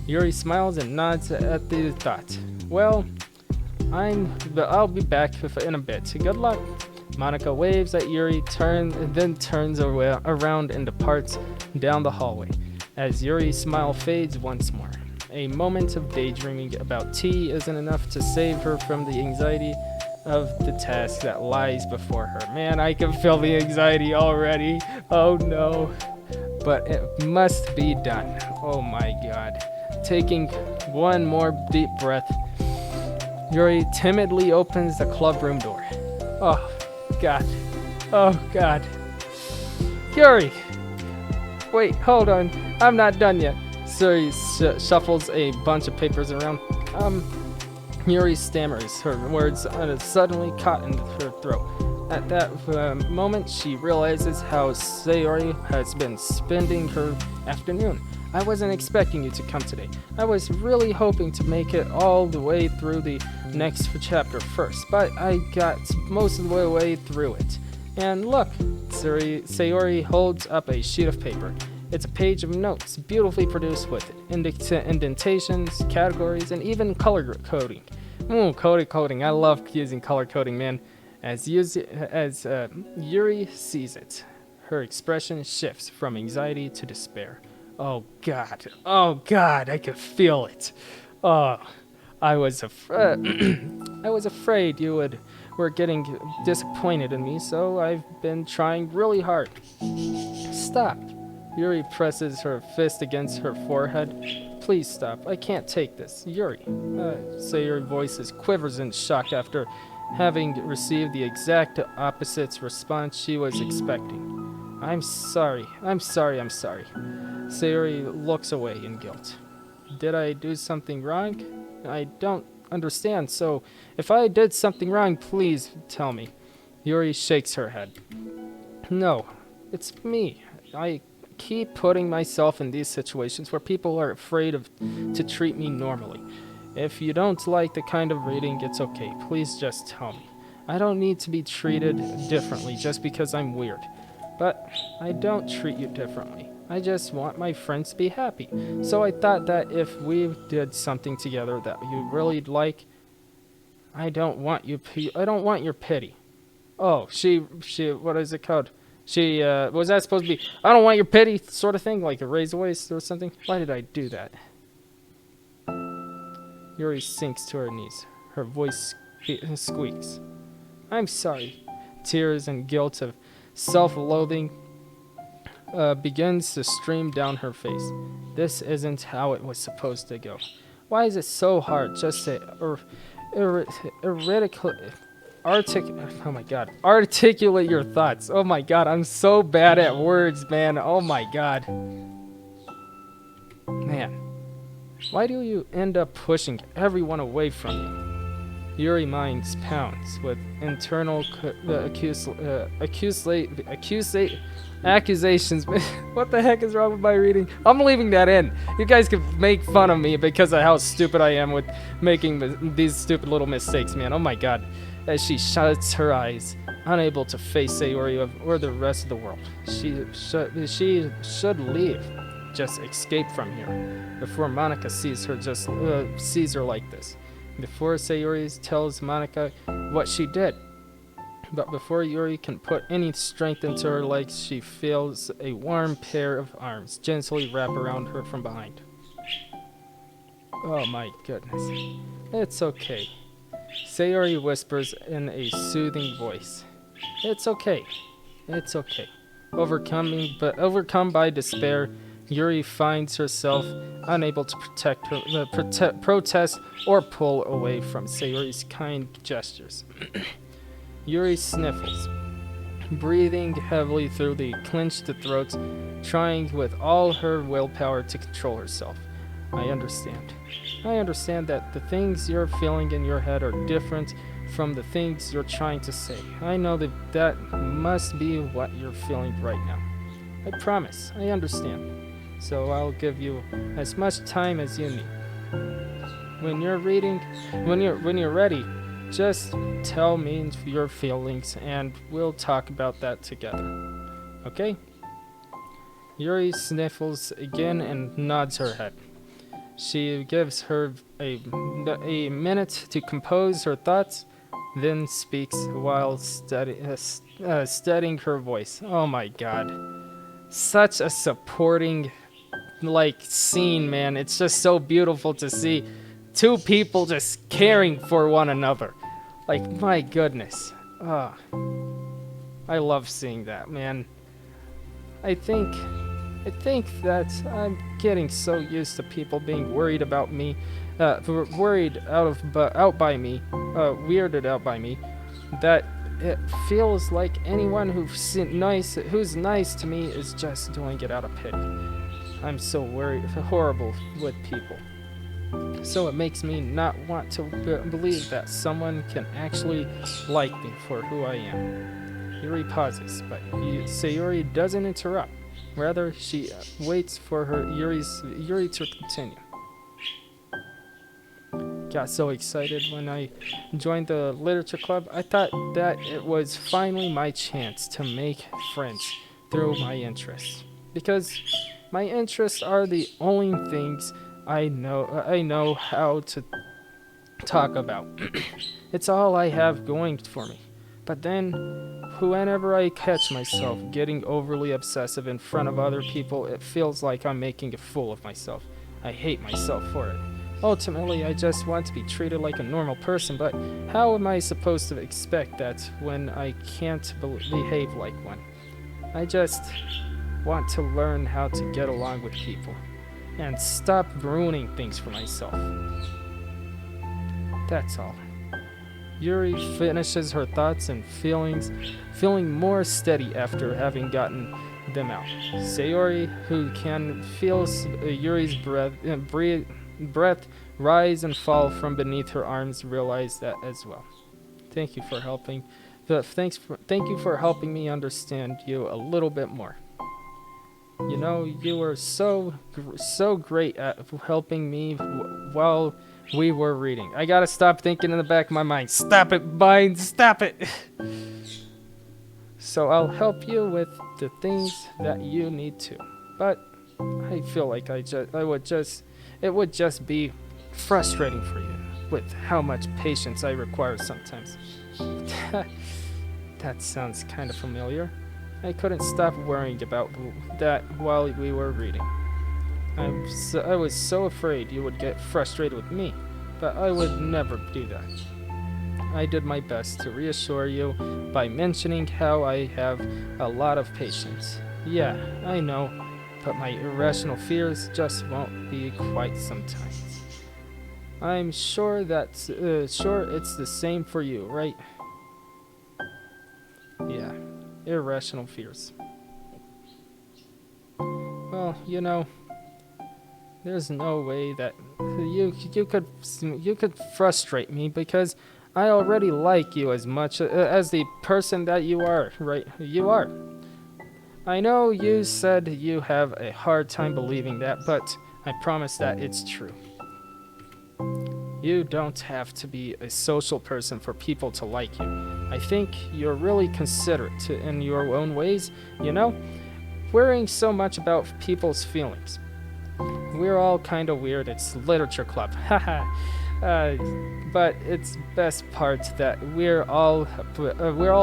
S1: Yuri smiles and nods at the thought. Well, I'll be back in a bit. Good luck. Monika waves at Yuri, then turns around and departs down the hallway. As Yuri's smile fades once more. A moment of daydreaming about tea isn't enough to save her from the anxiety of the task that lies before her. Man, I can feel the anxiety already. Oh no. But it must be done. Oh my god. Taking one more deep breath, Yuri timidly opens the club room door. Oh god. Oh god. Yuri! Wait, hold on. I'm not done yet. Yuri shuffles a bunch of papers around. Yuri stammers. Her words suddenly caught in her throat. At that moment, she realizes how Sayori has been spending her afternoon. I wasn't expecting you to come today. I was really hoping to make it all the way through the next chapter first, but I got most of the way through it. And look, Sayori holds up a sheet of paper. It's a page of notes, beautifully produced with indentations, categories, and even color coding. Color coding. I love using color coding, man. As Yuri sees it, her expression shifts from anxiety to despair. Oh god, I could feel it. Oh, I was afraid you were getting disappointed in me, so I've been trying really hard. Stop. Yuri presses her fist against her forehead. Please stop. I can't take this. Yuri. Sayori's voice quivers in shock after having received the exact opposite response she was expecting. I'm sorry. Sayori looks away in guilt. Did I do something wrong? I don't understand, so if I did something wrong, please tell me. Yuri shakes her head. No, it's me. I keep putting myself in these situations where people are afraid to treat me normally. If you don't like the kind of reading, it's okay. Please just tell me. I don't need to be treated differently just because I'm weird. But I don't treat you differently. I just want my friends to be happy. So I thought that if we did something together that you really like, I don't want your pity. Oh, she what is it called? She was that supposed to be I don't want your pity sort of thing, like a raise voice or something? Why did I do that? Yuri sinks to her knees. Her voice squeaks. I'm sorry. Tears and guilt of self-loathing begins to stream down her face. This isn't how it was supposed to go. Why is it so hard just to articulate your thoughts? Oh my god, I'm so bad at words, man. Oh my god. Man, why do you end up pushing everyone away from you? Yuri minds pounds with internal accusations. What the heck is wrong with my reading? I'm leaving that in. You guys can make fun of me because of how stupid I am with making these stupid little mistakes, man. Oh my god. As she shuts her eyes, unable to face Sayori or the rest of the world. She should leave. Just escape from here. Before Monika sees her like this. Before Sayori tells Monika what she did. But before Yuri can put any strength into her legs, she feels a warm pair of arms gently wrap around her from behind. Oh my goodness. It's okay. Sayori whispers in a soothing voice. It's okay. It's okay. Overcome by despair, Yuri finds herself unable to protest or pull away from Sayori's kind gestures. Yuri sniffles, breathing heavily through the clenched throats, trying with all her willpower to control herself. I understand. I understand that the things you're feeling in your head are different from the things you're trying to say. I know that must be what you're feeling right now. I promise, I understand. So I'll give you as much time as you need. When you're ready, just tell me your feelings and we'll talk about that together. Okay? Yuri sniffles again and nods her head. She gives her a minute to compose her thoughts, then speaks while steadying her voice. Oh my god. Such a supporting scene, man. It's just so beautiful to see two people just caring for one another. My goodness. I love seeing that, man. I think that I'm getting so used to people being worried about me, weirded out by me, that it feels like anyone who's nice to me is just doing it out of pity. I'm so horrible with people. So it makes me not want to believe that someone can actually like me for who I am. Yuri pauses, but Sayori doesn't interrupt. Rather, she waits for Yuri to continue. Got so excited when I joined the literature club. I thought that it was finally my chance to make friends through my interests. Because my interests are the only things I know how to talk about. It's all I have going for me. But then, whenever I catch myself getting overly obsessive in front of other people, it feels like I'm making a fool of myself. I hate myself for it. Ultimately, I just want to be treated like a normal person, but how am I supposed to expect that when I can't behave like one? I just want to learn how to get along with people and stop ruining things for myself. That's all. Yuri finishes her thoughts and feelings, feeling more steady after having gotten them out. Sayori, who can feel Yuri's breath rise and fall from beneath her arms, realized that as well. Thank you for helping. Thank you for helping me understand you a little bit more. You know, you were so great at helping me while we were reading. I gotta stop thinking in the back of my mind. Stop it, mind, stop it. So I'll help you with the things that you need to. But I feel like it would just be frustrating for you with how much patience I require sometimes. That sounds kind of familiar. I couldn't stop worrying about that while we were reading. I was so afraid you would get frustrated with me, but I would never do that. I did my best to reassure you by mentioning how I have a lot of patience. Yeah, I know, but my irrational fears just won't be quite sometimes. I'm sure it's the same for you, right? Yeah, irrational fears. Well, you know, there's no way that you could frustrate me because I already like you as much as the person that you are, right? You are. I know you said you have a hard time believing that, but I promise that it's true. You don't have to be a social person for people to like you. I think you're really considerate in your own ways, you know? Worrying so much about people's feelings. We're all kind of weird. It's literature club. Haha. But it's best part that we're all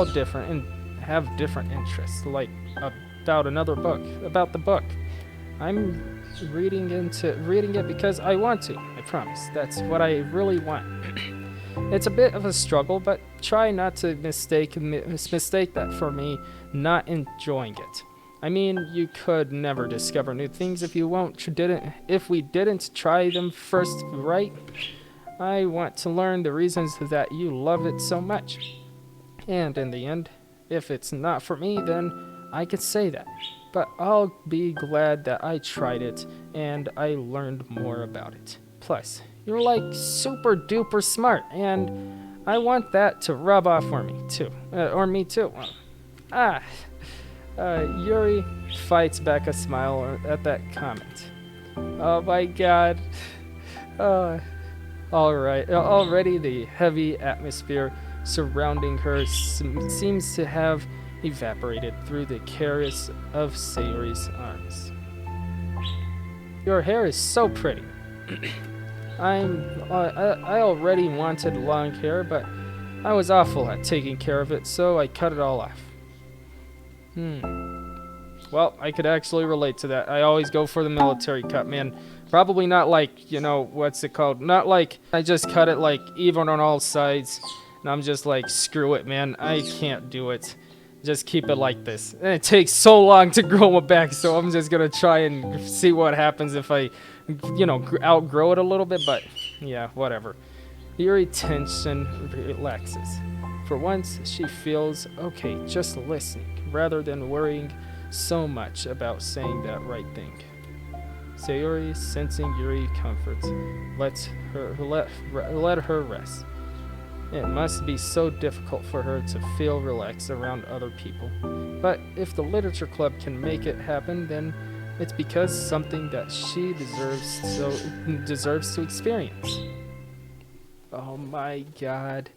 S1: different and have different interests, like about the book. I'm reading it because I want to. I I promise. That's what I really want. It's a bit of a struggle, but try not to mistake that for me not enjoying it. I mean, you could never discover new things if we didn't try them first, right? I want to learn the reasons that you love it so much. And in the end, if it's not for me, then I could say that. But I'll be glad that I tried it and I learned more about it. Plus, you're like super duper smart, and I want that to rub off for me too. Me too. Yuri fights back a smile at that comment. Oh my god. Alright. Already the heavy atmosphere surrounding her seems to have evaporated through the caress of Sayori's arms. Your hair is so pretty. I already wanted long hair, but I was awful at taking care of it, so I cut it all off. Well, I could actually relate to that. I always go for the military cut, man. Probably not like, what's it called? Not like I just cut it like even on all sides, and I'm just like, screw it, man. I can't do it. Just keep it like this. And it takes so long to grow it back, so I'm just gonna try and see what happens if I, outgrow it a little bit, but yeah, whatever. Yuri tension relaxes. For once, she feels okay just listening, rather than worrying so much about saying that right thing. Sayori, sensing Yuri comforts, let her rest. It must be so difficult for her to feel relaxed around other people. But if the literature club can make it happen, then it's because something that she deserves to experience. Oh my god.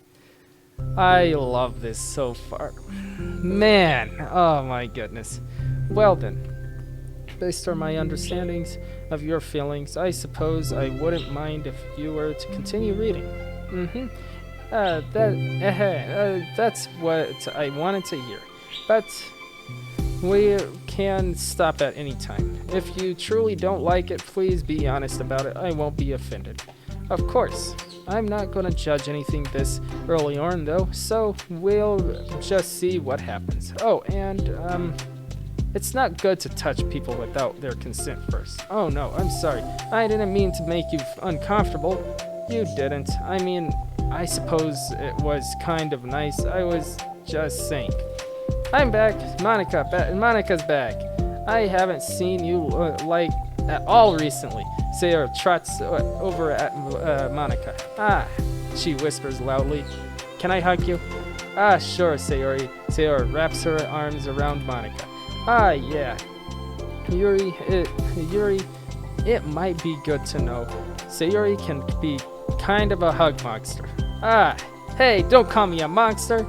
S1: I love this so far. Man, oh my goodness. Well then, based on my understandings of your feelings, I suppose I wouldn't mind if you were to continue reading. That's what I wanted to hear. But we can stop at any time. If you truly don't like it, please be honest about it. I won't be offended. Of course, I'm not going to judge anything this early on, though, so we'll just see what happens. Oh, and, it's not good to touch people without their consent first. Oh no, I'm sorry. I didn't mean to make you uncomfortable. You didn't. I mean, I suppose it was kind of nice. I was just saying. I'm back. Monika's back. I haven't seen you, at all recently. Sayori trots over at Monika. She whispers loudly. Can I hug you? Sure, Sayori. Sayori wraps her arms around Monika. Yeah. Yuri, it might be good to know. Sayori can be kind of a hug monster. Hey, don't call me a monster.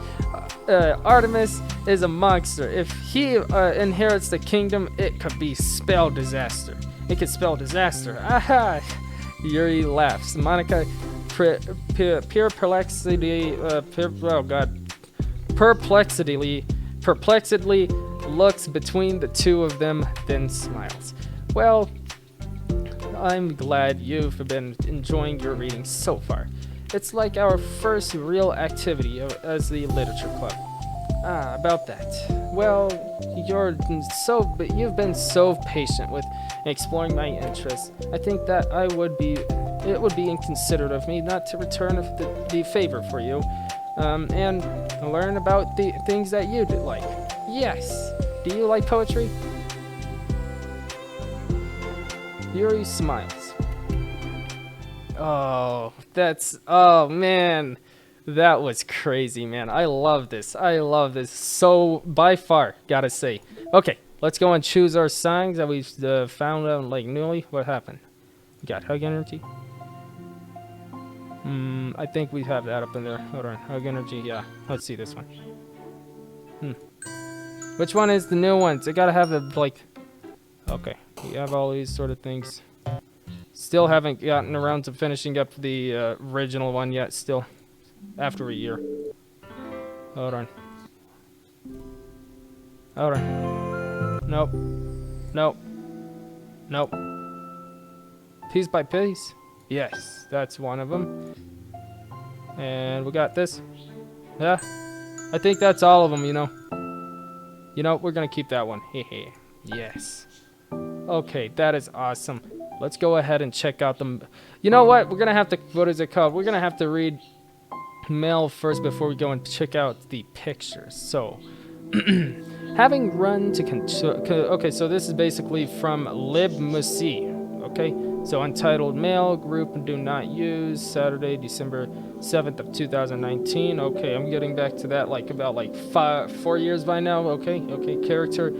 S1: Artemis is a monster. If he inherits the kingdom, it could spell disaster. Yuri laughs. Monika, perplexedly looks between the two of them, then smiles. Well, I'm glad you've been enjoying your reading so far. It's like our first real activity as the literature club. About that. Well, you've been so patient with exploring my interests. I think that it would be inconsiderate of me not to return the favor for you, and learn about the things that you like. Yes. Do you like poetry? Yuri smiles. Oh man. That was crazy, man. I love this. So, by far, gotta say. Okay, let's go and choose our songs that we've found out, newly. What happened? We got Hug Energy. I think we have that up in there. Hold on. Hug Energy, yeah. Let's see this one. Which one is the new one? I gotta have the, Okay, we have all these sort of things. Still haven't gotten around to finishing up the original one yet, still. After a year. Hold on. Nope. Piece by piece. Yes, that's one of them. And we got this. Yeah, I think that's all of them, you know. You know, we're gonna keep that one. Hehe. Yes. Okay, that is awesome. Let's go ahead and check out the... You know what? We're gonna have to... What is it called? We're gonna have to read mail first before we go and check out the pictures. So, having run to... Okay, so this is basically from libmusi. Okay, so untitled mail group do not use Saturday, December 7th of 2019. Okay, I'm getting back to that like about like 4 years by now. Okay, character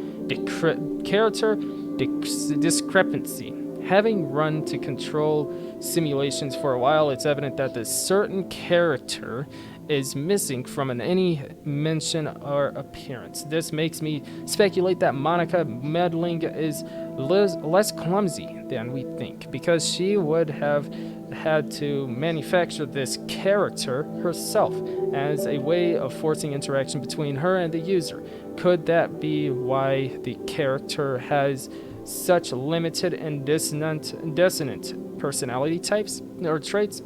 S1: discrepancy. Having run to control simulations for a while, it's evident that this certain character is missing from any mention or appearance. This makes me speculate that Monika meddling is less clumsy than we think, because she would have had to manufacture this character herself as a way of forcing interaction between her and the user. Could that be why the character has such limited and dissonant personality types or traits?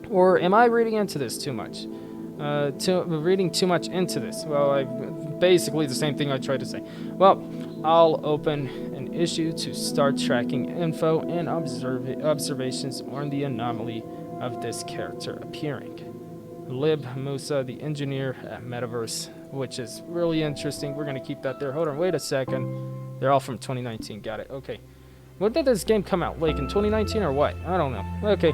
S1: Or am I reading into this too much? Reading too much into this. Well, basically the same thing I tried to say. Well, I'll open an issue to start tracking info and observations on the anomaly of this character appearing. Lib Musa, the engineer at Metaverse, which is really interesting. We're going to keep that there. Hold on, wait a second. They're all from 2019. Got it. Okay. When did this game come out? Like in 2019 or what? I don't know. Okay.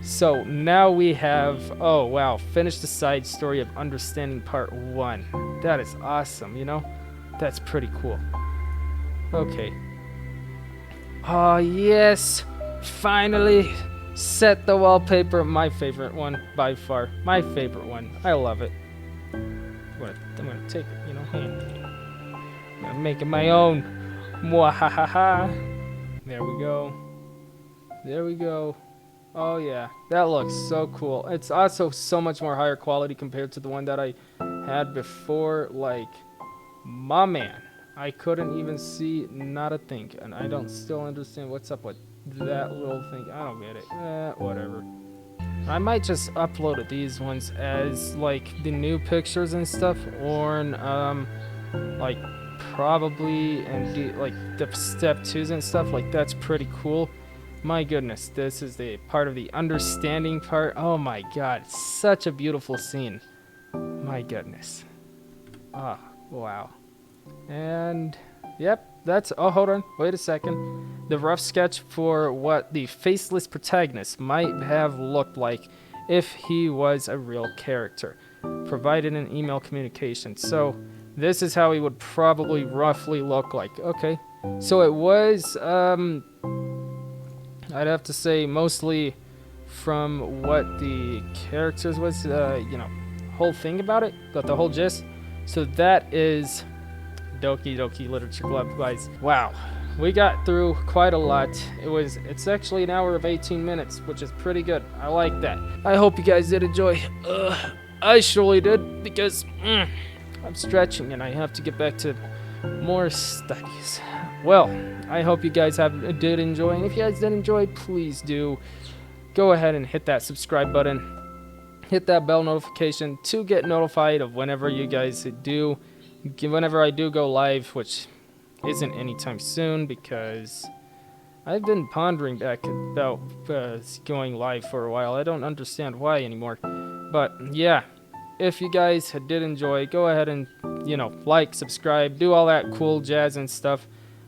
S1: So now we have, oh wow, finish the side story of Understanding Part 1. That is awesome, you know? That's pretty cool. Okay. Oh yes, finally set the wallpaper. My favorite one by far. My favorite one. I love it. I'm gonna take it, you know? I'm gonna make it my own. Mwahahaha. There we go. There we go. Oh yeah, that looks so cool. It's also so much more higher quality compared to the one that I had before. Like, my man, I couldn't even see not a thing, and I don't still understand what's up with that little thing. I don't get it. Whatever. I might just upload these ones as like the new pictures and stuff, or like probably and do like the step 2s and stuff. Like, that's pretty cool. My goodness, this is the part of the understanding part. Oh my god, such a beautiful scene. My goodness. Ah, wow. And, yep, that's, oh, hold on, wait a second. The rough sketch for what the faceless protagonist might have looked like if he was a real character, provided in email communication. So, this is how he would probably roughly look like. Okay, so it was, I'd have to say mostly from what the characters was, you know, whole thing about it, got the whole gist. So that is Doki Doki Literature Club, guys. Wow, we got through quite a lot. It's actually an hour of 18 minutes, which is pretty good. I like that. I hope you guys did enjoy. I surely did, because I'm stretching and I have to get back to more studies. Well, I hope you guys did enjoy, and if you guys did enjoy, please do go ahead and hit that subscribe button, hit that bell notification to get notified of whenever you guys do, whenever I do go live, which isn't anytime soon, because I've been pondering back about going live for a while. I don't understand why anymore, but yeah. If you guys did enjoy, go ahead and, you know, like, subscribe, do all that cool jazz and stuff.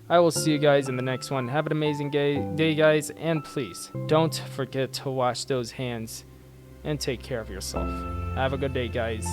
S1: I will see you guys in the next one. Have an amazing day, guys, and please don't forget to wash those hands and take care of yourself. Have a good day, guys.